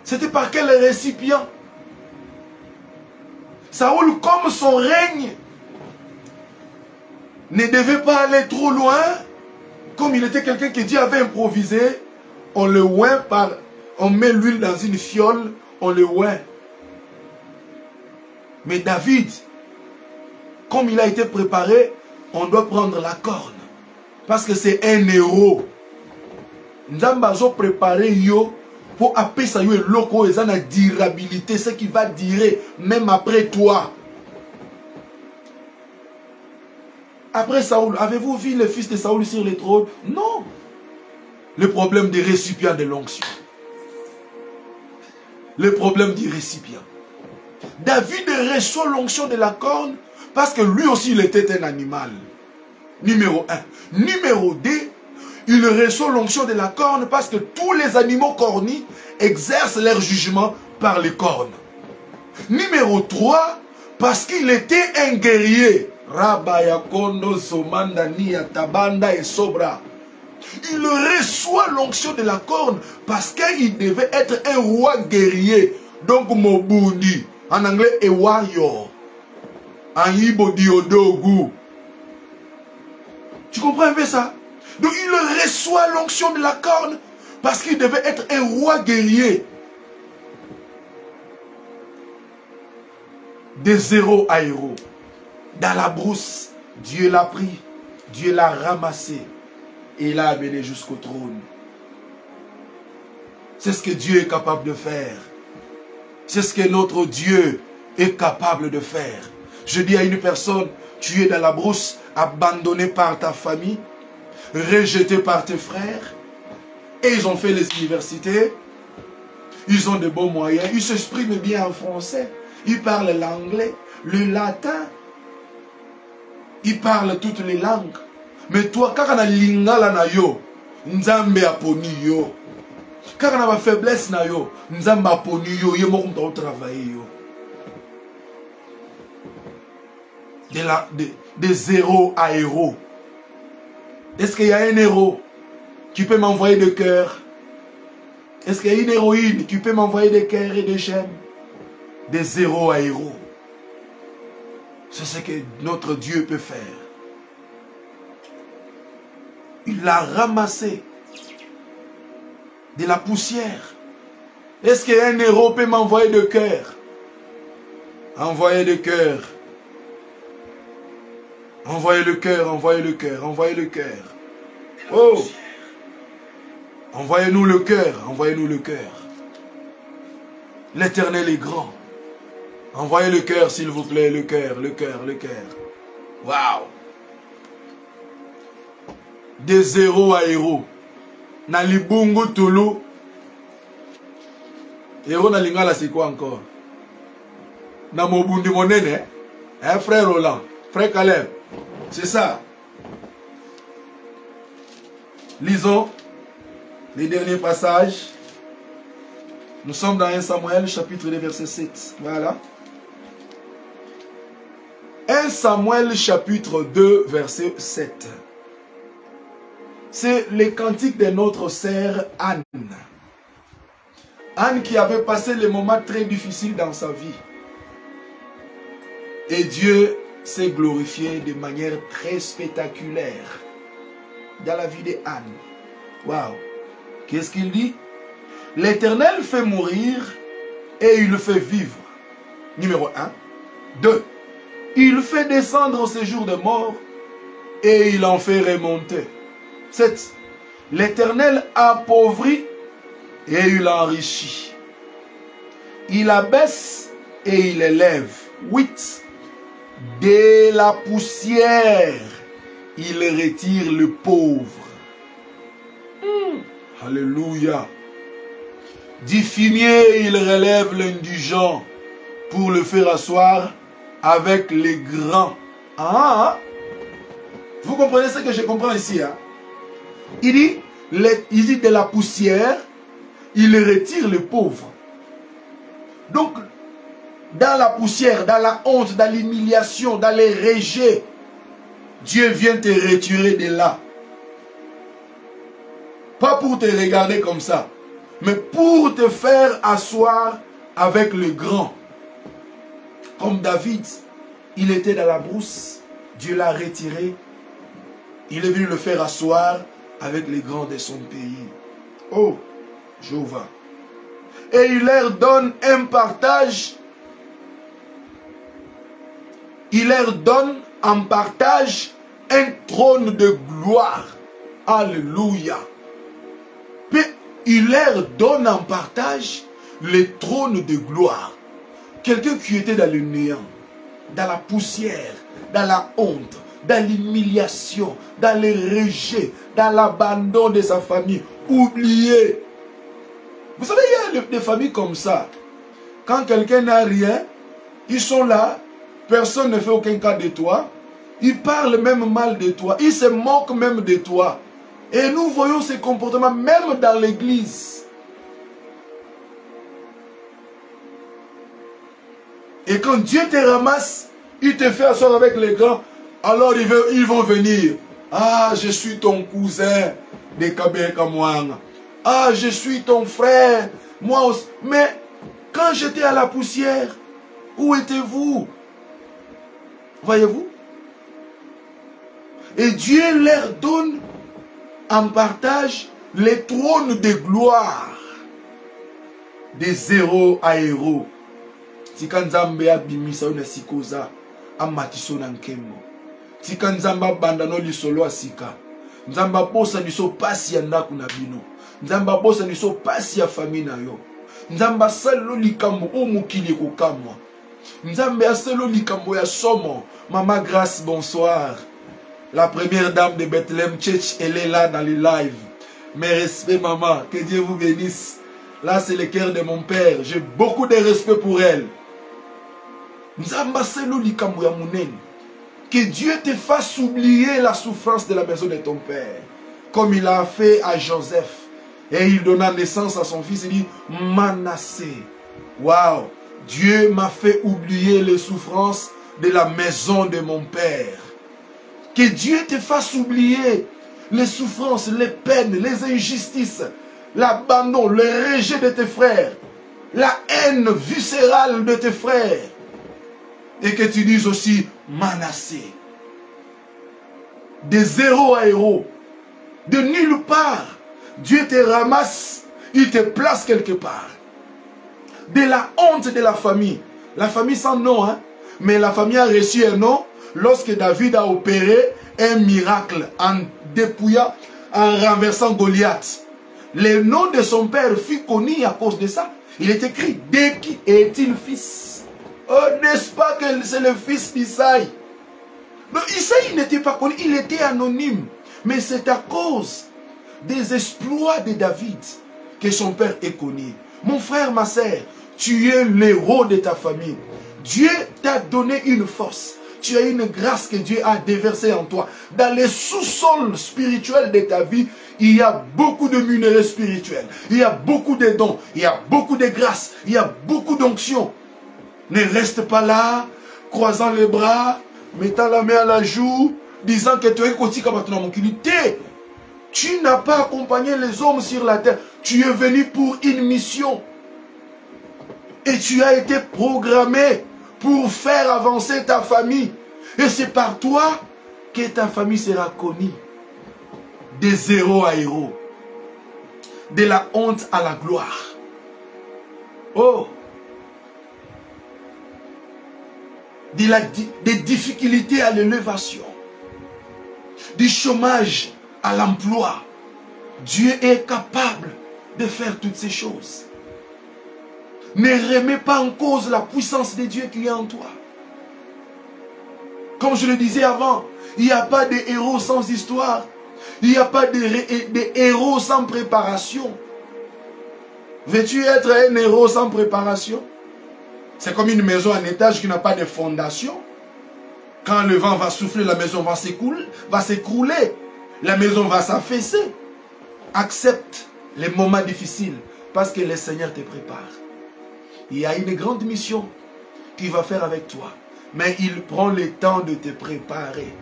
A: C'était par quel récipient? Saoul, comme son règne ne devait pas aller trop loin, comme il était quelqu'un que Dieu avait improvisé, on le oint on met l'huile dans une fiole, on le oint. Mais David, comme il a été préparé, on doit prendre la corne. Parce que c'est un héros. Nous avons préparé yo pour appeler ça yo loco et ça la durabilité, ce qui va durer même après toi. Après Saoul, avez-vous vu le fils de Saoul sur le trône? Non. Le problème des récipients de l'onction. Le problème des récipients. David reçoit l'onction de la corne parce que lui aussi il était un animal. Numéro 1. Numéro 2, il reçoit l'onction de la corne parce que tous les animaux cornis exercent leur jugement par les cornes. Numéro 3, parce qu'il était un guerrier. Rabaya Kondo Somanda Nia Tabanda et Sobra. Il reçoit l'onction de la corne parce qu'il devait être un roi guerrier. Donc Mobundi, en anglais Ewayo, en Ibo Diodogu. Tu comprends un peu ça? Donc il reçoit l'onction de la corne parce qu'il devait être un roi guerrier. De zéro à héros. Dans la brousse, Dieu l'a pris, Dieu l'a ramassé et il l'a amené jusqu'au trône. C'est ce que Dieu est capable de faire. C'est ce que notre Dieu est capable de faire. Je dis à une personne, tu es dans la brousse, abandonné par ta famille, rejeté par tes frères, et ils ont fait les universités, ils ont de bons moyens, ils s'expriment bien en français, ils parlent l'anglais, le latin, ils parlent toutes les langues. Mais toi, quand on a lingala na yo, nzambe aponi yo. Quand on a ma faiblesse na yo, nzambe aponi yo, yo mo kumta travailler yo. De zéro à héros. Est-ce qu'il y a un héros qui peut m'envoyer de cœur? Est-ce qu'il y a une héroïne qui peut m'envoyer des cœurs et des chaînes? De zéro à héros. C'est ce que notre Dieu peut faire. Il l'a ramassé de la poussière. Est-ce qu'un héros peut m'envoyer de cœur? Envoyez de cœur. Envoyez le cœur, envoyez le cœur, envoyez le cœur. Oh! Envoyez-nous le cœur, envoyez-nous le cœur. L'Éternel est grand. Envoyez le cœur, s'il vous plaît, le cœur, le cœur, le cœur. Waouh! De zéro à héros. Na libungu tulu. Héros na lingala, c'est quoi encore? Na mobundi monene, hein, frère Roland, frère Caleb. C'est ça. Lisons les derniers passages. Nous sommes dans 1 Samuel, chapitre 2, verset 7. Voilà. 1 1 Samuel chapitre 2 verset 7. C'est les cantiques de notre sœur Anne. Anne qui avait passé les moments très difficiles dans sa vie. Et Dieu s'est glorifié de manière très spectaculaire dans la vie d'Anne. Waouh! Qu'est-ce qu'il dit? L'Éternel fait mourir et il fait vivre. Numéro 1. 2. Il fait descendre au séjour de mort et il en fait remonter. 7. L'Éternel appauvrit et il enrichit. Il abaisse et il élève. 8. De la poussière, il retire le pauvre. Alléluia. Du fumier, il relève l'indigent pour le faire asseoir avec les grands. Ah, vous comprenez ce que je comprends ici, hein? Il dit de la poussière, il retire le pauvre. Donc, dans la poussière, dans la honte, dans l'humiliation, dans les rejets, Dieu vient te retirer de là. Pas pour te regarder comme ça, mais pour te faire asseoir avec le grand. Comme David, il était dans la brousse, Dieu l'a retiré, il est venu le faire asseoir avec les grands de son pays. Oh, Jéhovah. Et il leur donne un partage. Il leur donne en partage un trône de gloire. Alléluia. Puis il leur donne en partage le trône de gloire. Quelqu'un qui était dans le néant, dans la poussière, dans la honte, dans l'humiliation, dans le rejet, dans l'abandon de sa famille, oublié. Vous savez, il y a des familles comme ça. Quand quelqu'un n'a rien, ils sont là, personne ne fait aucun cas de toi. Ils parlent même mal de toi. Ils se moquent même de toi. Et nous voyons ces comportements même dans l'église. Et quand Dieu te ramasse, il te fait asseoir avec les grands, alors ils vont venir. Ah, je suis ton cousin de Kabé Kamouang. Ah, je suis ton frère. Moi aussi. Mais quand j'étais à la poussière, où étiez-vous? Voyez-vous? Et Dieu leur donne en partage les trônes de gloire. De zéro à héros. Tika nzambe abimisa una sikoza amatiso na nkemo. Tika nzamba bandano lisolo asika. Nzamba bosa niso pasi ya ndaku na bino. Nzamba bosa niso pasi ya famille na yo. Nzamba salo likambo o mukili kokamwa. Nzambe asalo likambo ya somo. Maman Grâce, bonsoir. La première dame de Bethlehem Church, elle est là dans les lives. Mes respects, maman. Que Dieu vous bénisse. Là, c'est le cœur de mon père. J'ai beaucoup de respect pour elle. Que Dieu te fasse oublier la souffrance de la maison de ton père. Comme il a fait à Joseph. Et il donna naissance à son fils. Il dit, Manassé. Waouh. Dieu m'a fait oublier les souffrances de la maison de mon père. Que Dieu te fasse oublier les souffrances, les peines, les injustices, l'abandon, le rejet de tes frères, la haine viscérale de tes frères. Et que tu dises aussi, Manassé. De zéro à héros, de nulle part, Dieu te ramasse, il te place quelque part. De la honte de la famille sans nom, hein, mais la famille a reçu un nom lorsque David a opéré un miracle en dépouillant, en renversant Goliath. Le nom de son père fut connu à cause de ça. Il est écrit, de qui est-il fils? Oh, n'est-ce pas que c'est le fils d'Isaïe? Isaïe n'était pas connu, il était anonyme. Mais c'est à cause des exploits de David que son père est connu. Mon frère, ma sœur, tu es l'héros de ta famille. Dieu t'a donné une force. Tu as une grâce que Dieu a déversée en toi. Dans les sous-sols spirituels de ta vie, il y a beaucoup de minerais spirituels. Il y a beaucoup de dons. Il y a beaucoup de grâces. Il y a beaucoup d'onction. Ne reste pas là, croisant les bras, mettant la main à la joue, disant que tu es côté comme mon kilité. Tu n'as pas accompagné les hommes sur la terre. Tu es venu pour une mission. Et tu as été programmé pour faire avancer ta famille. Et c'est par toi que ta famille sera connue. De zéro à héros. De la honte à la gloire. Oh! Des difficultés à l'élévation. Du chômage à l'emploi. Dieu est capable de faire toutes ces choses. Ne remets pas en cause la puissance de Dieu qui est en toi. Comme je le disais avant, il n'y a pas de héros sans histoire. Il n'y a pas de héros sans préparation. Veux-tu être un héros sans préparation? C'est comme une maison en étage qui n'a pas de fondation. Quand le vent va souffler, la maison va s'écrouler. La maison va s'affaisser. Accepte les moments difficiles parce que le Seigneur te prépare. Il y a une grande mission qu'il va faire avec toi. Mais il prend le temps de te préparer.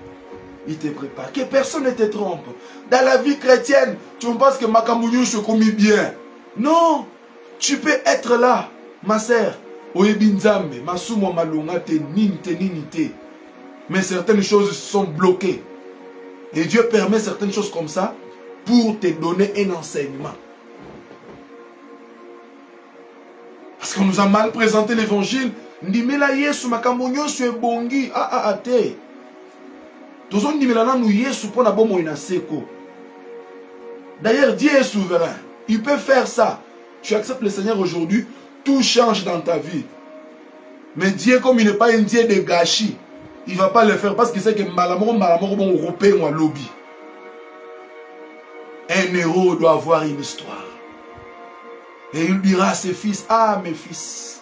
A: Il te prépare. Que personne ne te trompe. Dans la vie chrétienne, tu penses que Makamounio se commet bien. Non. Tu peux être là, ma sœur. Mais certaines choses sont bloquées. Et Dieu permet certaines choses comme ça pour te donner un enseignement. Parce qu'on nous a mal présenté l'évangile. Ndimela Yesu makamonyo su ebongi. Te. Tozo ndimela nanu Yesu pona bomo inaseko. D'ailleurs, Dieu est souverain. Il peut faire ça. Tu acceptes le Seigneur aujourd'hui, tout change dans ta vie. Mais Dieu, comme il n'est pas un Dieu de gâchis, il ne va pas le faire parce qu'il sait que malamoro bon européen ou lobby. Un héros doit avoir une histoire. Et il dira à ses fils, ah mes fils,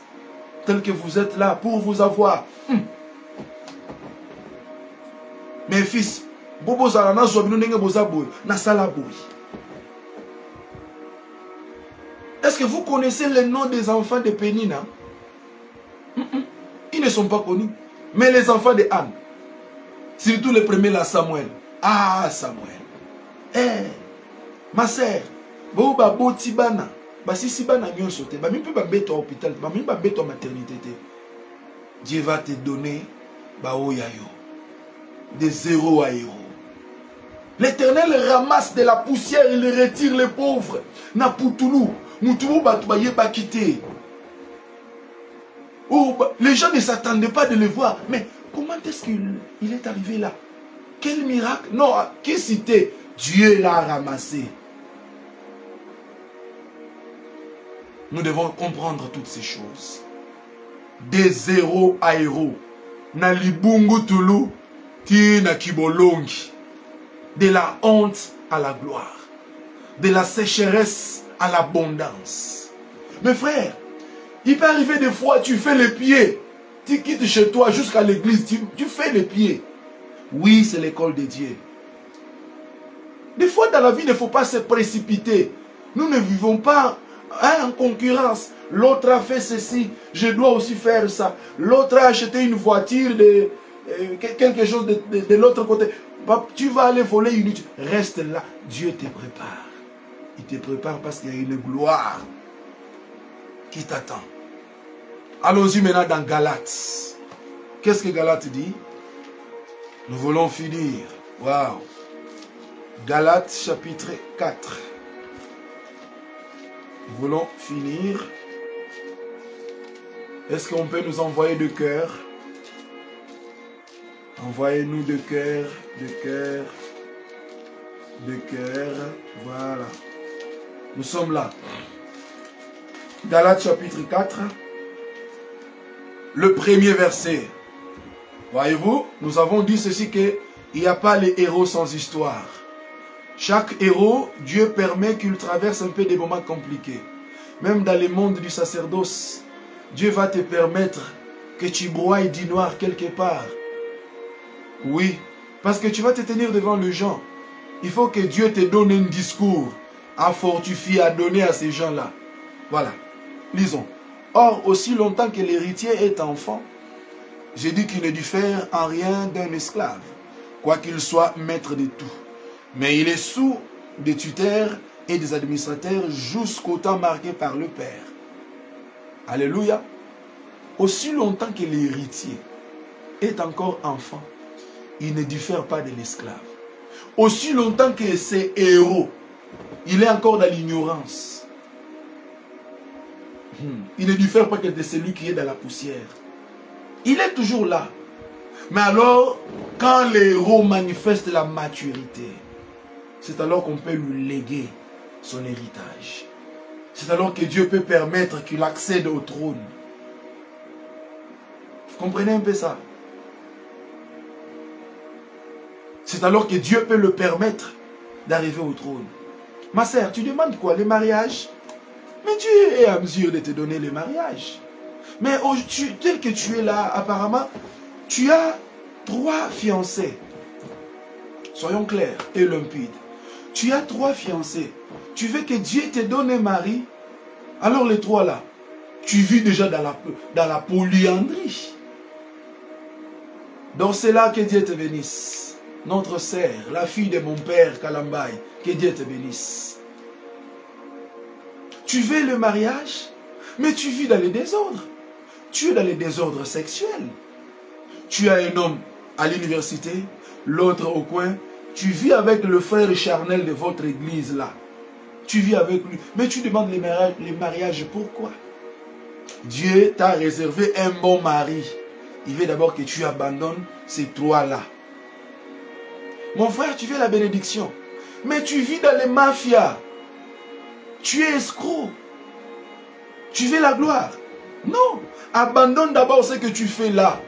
A: tel que vous êtes là pour vous avoir. Mes fils, bobo zalana zobino nenge bozaboy, na salaboy. Est-ce que vous connaissez les noms des enfants de Pénina? Ils ne sont pas connus. Mais les enfants de Anne, surtout le premier là, Samuel. Ah, Samuel. Ma sœur, Tibana, si Sibana n'y sauté, même pas bête à l'hôpital, même pas bête à maternité. Dieu va te donner de zéro à héros. L'Éternel ramasse de la poussière, il retire les pauvres. Na poutoulou. Les gens ne s'attendaient pas de le voir. Mais comment est-ce qu'il est arrivé là? Quel miracle? Non, qui c'était? Dieu l'a ramassé. Nous devons comprendre toutes ces choses. De zéro à héros. Na libungu tulu, ti na kibolongi. De la honte à la gloire. De la sécheresse à l'abondance. Mes frères, il peut arriver des fois, tu fais les pieds. Tu quittes chez toi jusqu'à l'église, tu fais les pieds. Oui, c'est l'école de Dieu. Des fois, dans la vie, il ne faut pas se précipiter. Nous ne vivons pas en concurrence. L'autre a fait ceci, je dois aussi faire ça. L'autre a acheté une voiture, quelque chose de l'autre côté. Tu vas aller voler une... Reste là, Dieu te prépare. Il te prépare parce qu'il y a une gloire qui t'attend. Allons-y maintenant dans Galates. Qu'est-ce que Galates dit? Nous voulons finir. Waouh. Galates chapitre 4. Nous voulons finir. Est-ce qu'on peut nous envoyer de cœur? Envoyez-nous de cœur, de cœur, de cœur. Voilà. Nous sommes là. Galates chapitre 4. Le premier verset. Voyez-vous, nous avons dit ceci qu'il n'y a pas les héros sans histoire. Chaque héros, Dieu permet qu'il traverse un peu des moments compliqués. Même dans le monde du sacerdoce, Dieu va te permettre que tu broyes du noir quelque part. Oui, parce que tu vas te tenir devant les gens. Il faut que Dieu te donne un discours à fortifier, à donner à ces gens-là. Voilà, lisons. Or, aussi longtemps que l'héritier est enfant, J'ai dit qu'il ne diffère en rien d'un esclave, quoiqu'il soit maître de tout. Mais il est sous des tuteurs et des administrateurs jusqu'au temps marqué par le Père. Alléluia. Aussi longtemps que l'héritier est encore enfant, il ne diffère pas de l'esclave. Aussi longtemps que c'est héros, il est encore dans l'ignorance. Il ne diffère pas que de celui qui est dans la poussière. Il est toujours là. Mais alors, quand l'héros manifeste la maturité, c'est alors qu'on peut lui léguer son héritage. C'est alors que Dieu peut permettre qu'il accède au trône. Vous comprenez un peu ça? C'est alors que Dieu peut le permettre d'arriver au trône. Ma sœur, tu demandes quoi? Les mariages? Mais Dieu est à mesure de te donner les mariages. Mais tel que tu es là, apparemment, tu as 3 fiancés. Soyons clairs et limpides. Tu as 3 fiancés. Tu veux que Dieu te donne un mari. Alors les 3 là, tu vis déjà dans la polyandrie. Donc c'est là que Dieu te bénisse. Notre sœur, la fille de mon père Kalambay, que Dieu te bénisse. Tu veux le mariage, mais tu vis dans les désordres. Tu es dans les désordres sexuels. Tu as un homme à l'université, l'autre au coin. Tu vis avec le frère charnel de votre église là. Tu vis avec lui. Mais tu demandes les mariages, pourquoi? Dieu t'a réservé un bon mari. Il veut d'abord que tu abandonnes ces 3 là. Mon frère, tu veux la bénédiction. Mais tu vis dans les mafias. Tu es escroc. Tu veux la gloire. Non. Abandonne d'abord ce que tu fais là.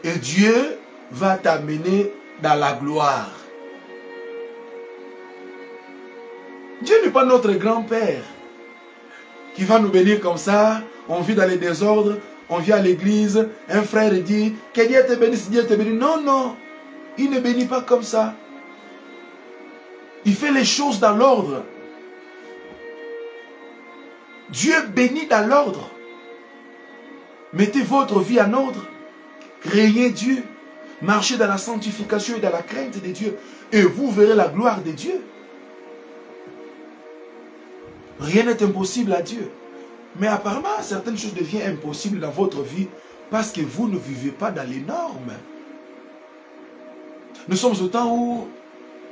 A: Et Dieu va t'amener dans la gloire. Dieu n'est pas notre grand-père qui va nous bénir comme ça. On vit dans les désordres. On vient à l'église. Un frère dit que Dieu te bénisse, Dieu te bénisse. Non, non. Il ne bénit pas comme ça. Il fait les choses dans l'ordre. Dieu bénit dans l'ordre. Mettez votre vie en ordre. Craignez Dieu. Marchez dans la sanctification et dans la crainte de Dieu. Et vous verrez la gloire de Dieu. Rien n'est impossible à Dieu. Mais apparemment, certaines choses deviennent impossibles dans votre vie parce que vous ne vivez pas dans les normes. Nous sommes au temps où,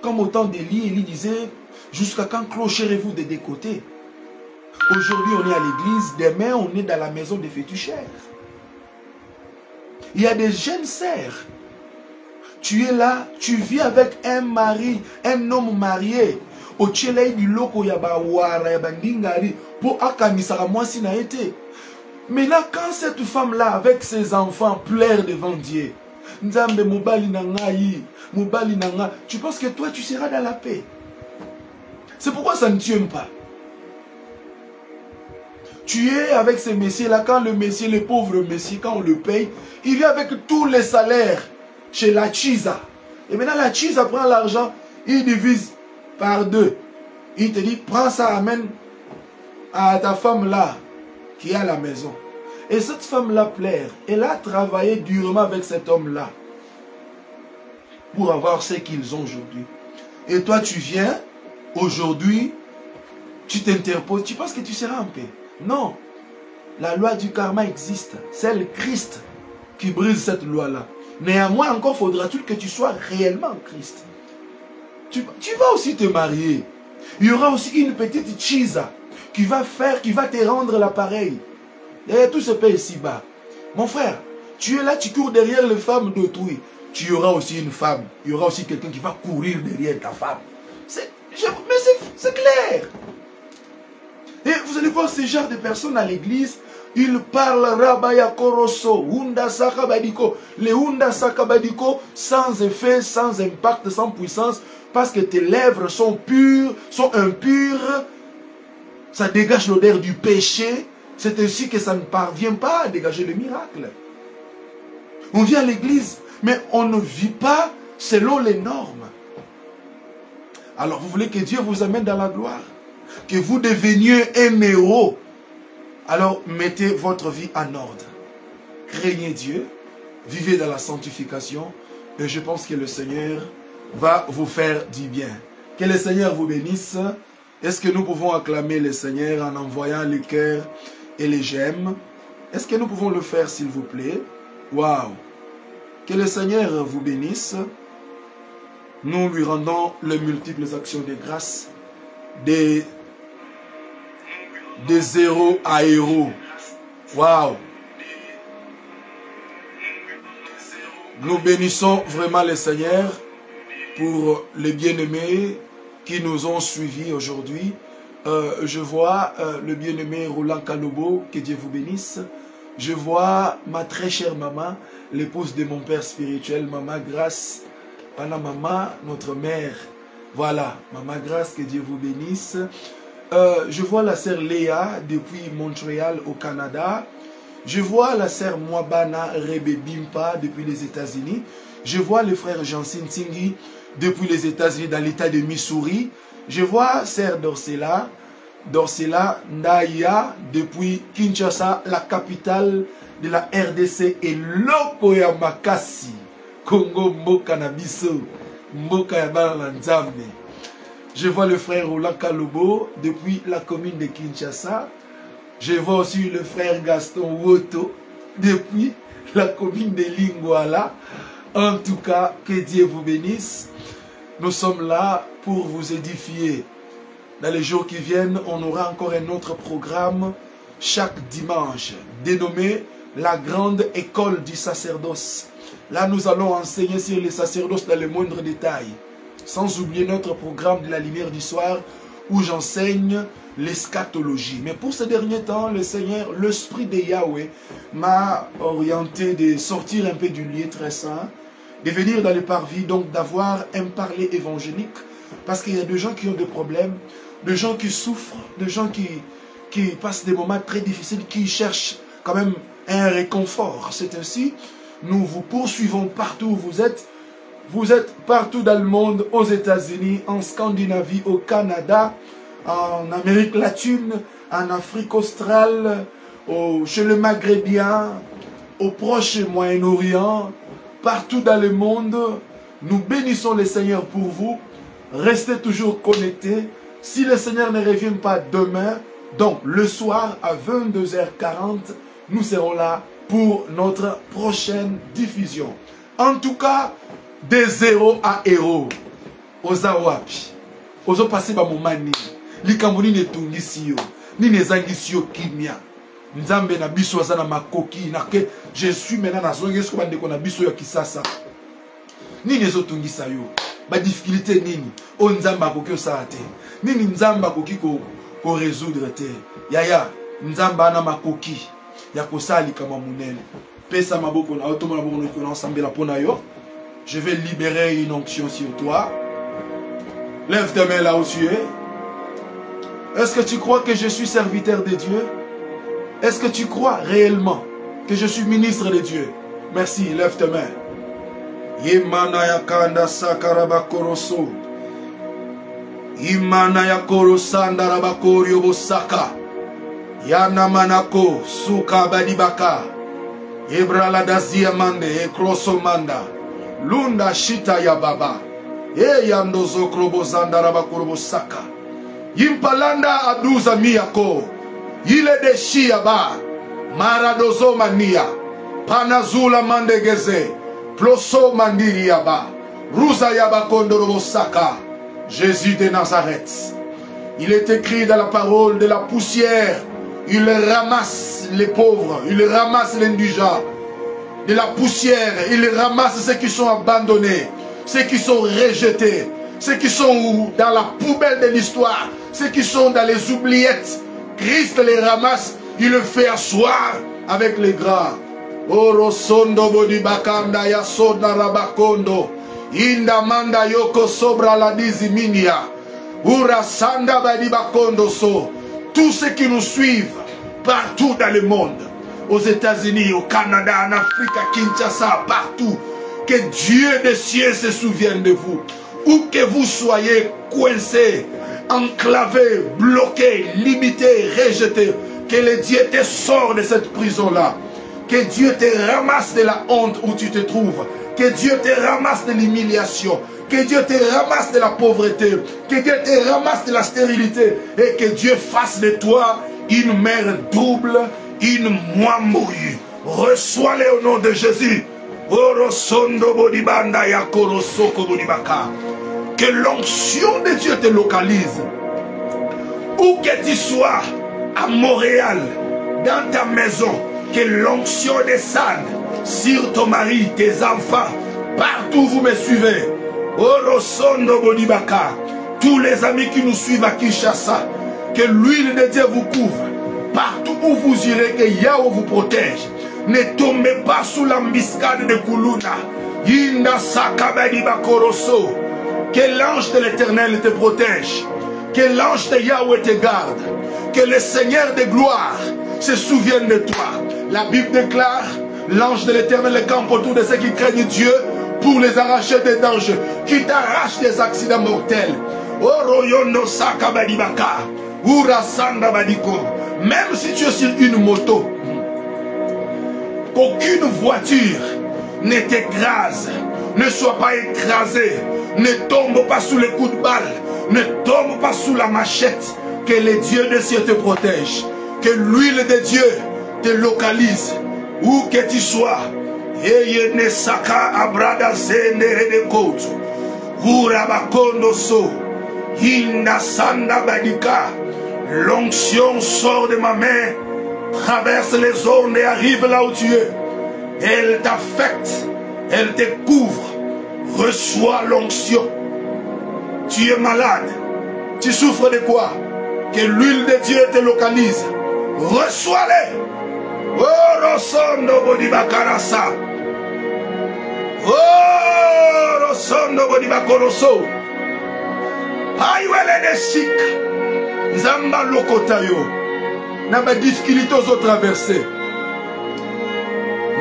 A: comme au temps d'Élie, Élie disait, jusqu'à quand clocherez-vous des 2 côtés? Aujourd'hui, on est à l'église, demain, on est dans la maison des féticheurs. Il y a des jeunes sœurs. Tu es là, tu vis avec un mari, un homme marié. Au tchelei du loko yabawara yabandingari pour akamisara moi si n'a été. Mais là, quand cette femme-là, avec ses enfants, pleure devant Dieu, Nzambe mobali nangayi, mobali nanga, tu penses que toi, tu seras dans la paix. C'est pourquoi ça ne t'aime pas. Tu es avec ces messieurs-là, quand le messier, le pauvre messier, quand on le paye, il vient avec tous les salaires chez la Chisa. Et maintenant, la Chisa prend l'argent, il divise par 2. Il te dit, prends ça, amène à ta femme-là, qui est à la maison. Et cette femme-là pleure. Elle a travaillé durement avec cet homme-là pour avoir ce qu'ils ont aujourd'hui. Et toi, tu viens, aujourd'hui, tu t'interposes, tu penses que tu seras en paix. Non. La loi du karma existe. C'est le Christ qui brise cette loi-là. Néanmoins, encore faudra-t-il que tu sois réellement Christ. Tu vas aussi te marier. Il y aura aussi une petite chisa qui va te rendre l'appareil. Et tout se paye ici-bas. Mon frère, tu es là, tu cours derrière les femmes d'autrui. Tu auras aussi une femme. Il y aura aussi quelqu'un qui va courir derrière ta femme. Mais c'est clair. Et vous allez voir ce genre de personnes à l'église. Ils parlent Rabaya Koroso, Hunda Sakabadiko. Les Hunda Sakabadiko, sans effet, sans impact, sans puissance. Parce que tes lèvres sont pures, sont impures. Ça dégage l'odeur du péché. C'est ainsi que ça ne parvient pas à dégager le miracle. On vient à l'église, mais on ne vit pas selon les normes. Alors vous voulez que Dieu vous amène dans la gloire? Que vous deveniez un héros? Alors mettez votre vie en ordre. Craignez Dieu, vivez dans la sanctification et je pense que le Seigneur va vous faire du bien. Que le Seigneur vous bénisse. Est-ce que nous pouvons acclamer le Seigneur en envoyant les cœurs et les j'aime? Est-ce que nous pouvons le faire s'il vous plaît? Waouh! Que le Seigneur vous bénisse. Nous lui rendons les multiples actions de grâce des zéros à héros. Waouh! Nous bénissons vraiment le Seigneur pour les bien-aimés qui nous ont suivis aujourd'hui. Je vois le bien-aimé Roland Kalobo, que Dieu vous bénisse. Je vois ma très chère maman, l'épouse de mon père spirituel, Maman Grâce. Pana maman, notre mère. Voilà, Maman Grâce, que Dieu vous bénisse. Je vois la sœur Léa depuis Montréal au Canada. Je vois la sœur Mwabana Rebe Bimpa depuis les États-Unis. Je vois le frère Jansin Tingi depuis les États-Unis dans l'état de Missouri. Je vois sœur Dorsela Ndaya depuis Kinshasa, la capitale de la RDC et Lokoya Makasi, Congo Mboka Nabiso, Mboka Yabana Nzambe. Je vois le frère Roland Kalobo depuis la commune de Kinshasa. Je vois aussi le frère Gaston Woto depuis la commune de Lingwala. En tout cas, que Dieu vous bénisse. Nous sommes là pour vous édifier. Dans les jours qui viennent, on aura encore un autre programme chaque dimanche, dénommé la grande école du sacerdoce. Là, nous allons enseigner sur les sacerdoces dans les moindres détails. Sans oublier notre programme de la lumière du soir où j'enseigne l'eschatologie. Mais pour ces derniers temps, le Seigneur, l'Esprit de Yahweh m'a orienté de sortir un peu du lieu très saint, de venir dans les parvis, donc d'avoir un parler évangélique, parce qu'il y a des gens qui ont des problèmes, des gens qui souffrent, des gens qui passent des moments très difficiles, qui cherchent quand même un réconfort. C'est ainsi, nous vous poursuivons partout où vous êtes. Vous êtes partout dans le monde, aux États-Unis, en Scandinavie, au Canada, en Amérique latine, en Afrique australe, chez le Maghrébien, au Proche et Moyen-Orient, partout dans le monde. Nous bénissons le Seigneur pour vous. Restez toujours connectés. Si le Seigneur ne revient pas demain, donc le soir à 22h40, nous serons là pour notre prochaine diffusion. En tout cas, de zéro à héros. Oza wapi. Ozo passé ba momani. Likambuni ne tungisi yo. Ni ne zangisi yo kimia. Nzambe na biso azana makoki. Na ke je suis maintenant na zonge sko bande ko na biso ya kisasa. Ni ne zo tungisa yo. Ba difficulté nini. O nzamba akoki osala te. Nini nzamba akoki ko résoudre te. Yaya nzamba na makoki. Ya kosali kama munene. Pesa maboko na otomo na bono ko na ensemble la pona yo. Je vais libérer une onction sur toi. Lève tes mains là où tu es. Est-ce que tu crois que je suis serviteur de Dieu? Est-ce que tu crois réellement que je suis ministre de Dieu? Merci, lève tes mains. Imanaya kanda sakaraba koroso. Imanaya korosanda rabakorio bosaka. Yana manako suka badibaka. Ebra dazia mande e kroso manda. Lunda shita ya baba. E yandozo krobo zanda rabakurobo saka. Yimpalanda aduza miyako. Ile de shia ba. Maradozo mania. Panazula mandegeze. Ploso mandiri yaba. Ruza yaba kondorobo saka. Jésus de Nazareth. Il est écrit dans la parole de la poussière. Il ramasse les pauvres. Il ramasse l'indigent. De la poussière, il ramasse ceux qui sont abandonnés, ceux qui sont rejetés, ceux qui sont dans la poubelle de l'histoire, ceux qui sont dans les oubliettes. Christ les ramasse, il le fait asseoir avec les grands. Orosondo bodibakanda yasoda rabakondo, indamanda yoko sobra la diziminia, urasanda badibakondo so. Tous ceux qui nous suivent partout dans le monde, aux États-Unis, au Canada, en Afrique, à Kinshasa, partout. Que Dieu des cieux se souvienne de vous. Où que vous soyez coincés, enclavés, bloqués, limités, rejetés. Que le Dieu te sorte de cette prison-là. Que Dieu te ramasse de la honte où tu te trouves. Que Dieu te ramasse de l'humiliation. Que Dieu te ramasse de la pauvreté. Que Dieu te ramasse de la stérilité. Et que Dieu fasse de toi une mère double, une moimouille. Reçois-les au nom de Jésus. Que l'onction de Dieu te localise. Où que tu sois, à Montréal, dans ta maison, que l'onction descende sur ton mari, tes enfants, partout où vous me suivez. Tous les amis qui nous suivent à Kinshasa, que l'huile de Dieu vous couvre. Partout où vous irez, que Yahweh vous protège. Ne tombez pas sous l'embuscade de Kuluna. Que l'ange de l'Éternel te protège. Que l'ange de Yahweh te garde. Que le Seigneur de gloire se souvienne de toi. La Bible déclare, l'ange de l'Éternel campe autour de ceux qui craignent Dieu pour les arracher des dangers, qui t'arrachent des accidents mortels. Même si tu es sur une moto, qu'aucune voiture ne t'écrase, ne soit pas écrasé, ne tombe pas sous les coups de balle, ne tombe pas sous la machette. Que le Dieu de cieux te protège, que l'huile de Dieu te localise, où que tu sois. L'onction sort de ma main, traverse les zones et arrive là où tu es. Elle t'affecte, elle te couvre. Reçois l'onction. Tu es malade, tu souffres de quoi? Que l'huile de Dieu te localise. Reçois-les. Oh, Rosondo Bodibakarasa. Oh, Rosondo Bodibakoroso. Aïwele de Sik. Zamba Lokotayo. Naba difficulté aux autres traversées.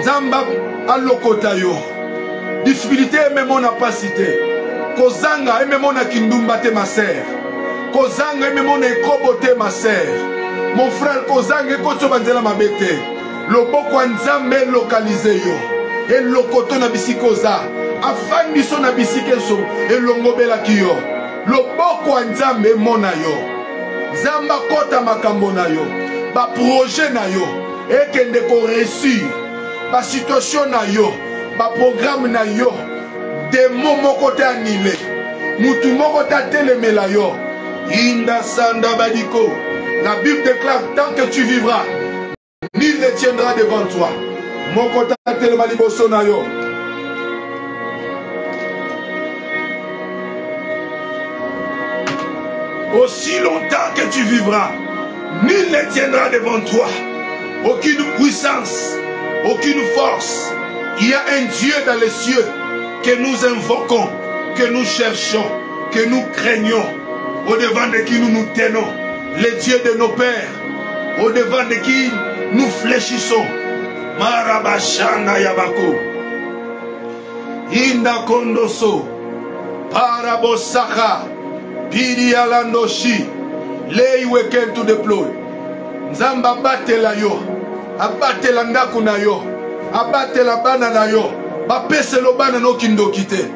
A: Zamba Alokotayo. Difficulté même mon capacité. Kozanga même mon akindumba te ma sœur. Kozanga même mon ekobote ma sœur. Mon frère Kozanga ekoto banzela mabete. Loboko nzambe localisé yo. Et lokoto na bisikoza. Afandi so na bisikeso elongobela kiyo. Loboko nzambe mona yo. Zamba kota makambo na yo. Ba projet na yo. Ekende ko réussir. Ba situation na yo. Ba programme na yo. Des mots moko te annulé. Mutu moko ta telemela yo. Inda sanda badiko. La Bible déclare, tant que tu vivras, nul ne tiendra devant toi. Moko ta telemela liboso na yo. Aussi longtemps que tu vivras, nul ne tiendra devant toi. Aucune puissance, aucune force. Il y a un Dieu dans les cieux que nous invoquons, que nous cherchons, que nous craignons, au-devant de qui nous nous tenons, le Dieu de nos pères, au-devant de qui nous fléchissons. Marabashana Yabako, Inda Kondoso, Parabosaka, Piri Alandoshi, Lei Weken to deploy. Nzamba batela yo, abatela ndaku na yo, abatela bana na yo. Bapese lo bana no kindo kite.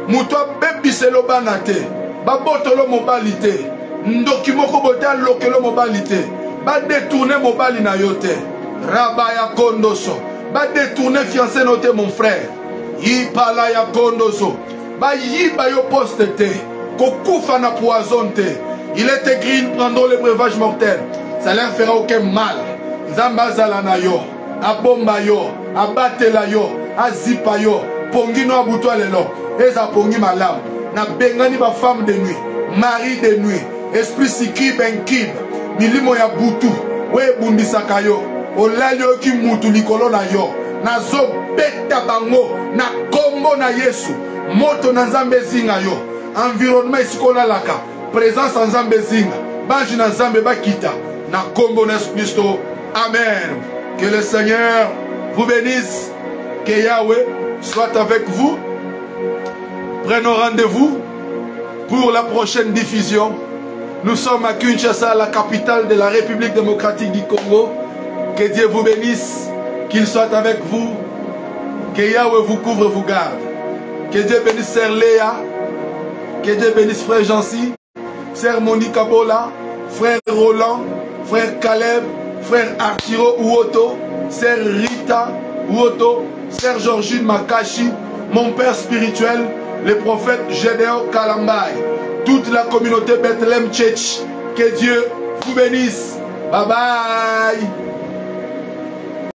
A: Muto bebise lo bana te. Babotolo mobali te. Ndoki moko bota lokelo mobali te. Ba détourner mobali na yo te. Rabaya kondoso. Ba détourner fiancé no te mon frère. Yipala ya kondoso. Ba yiba yo poste te. Kokufa na poison te. Il est écrit, ils prendront le breuvage mortel. Ça leur fera aucun mal. Zamba zala na yo. Abomba yo. Abatela yo. Azipa yo, pongi no abutwa lelo, eza pongi malam, na bengani ba femme de nuit, mari de nuit, esprit sikib en kib, milimo ya butu, we bundisaka yo, olali yo ki mutu likolo na yo, na zo beta bango, na kombo na Yesu, moto na nzambe zinga yo, environnement isikola laka, présence en nzambe zinga, banji na nzambe bakita, na kombo na Christo, amen. Que le Seigneur vous bénisse. Que Yahweh soit avec vous. Prenons rendez-vous pour la prochaine diffusion. Nous sommes à Kinshasa, la capitale de la République démocratique du Congo. Que Dieu vous bénisse. qu'il soit avec vous. Que Yahweh vous couvre, vous garde. Que Dieu bénisse Sœur Léa. Que Dieu bénisse Frère Jancy, Sœur Monique Abola, Frère Roland, Frère Caleb, Frère Artiro Ouoto, Sœur Rita Ouoto, Sœur Georgine Makashi, mon Père spirituel, le prophète Gédéon Kalambay, toute la communauté Bethlehem Church. Que Dieu vous bénisse. Bye bye.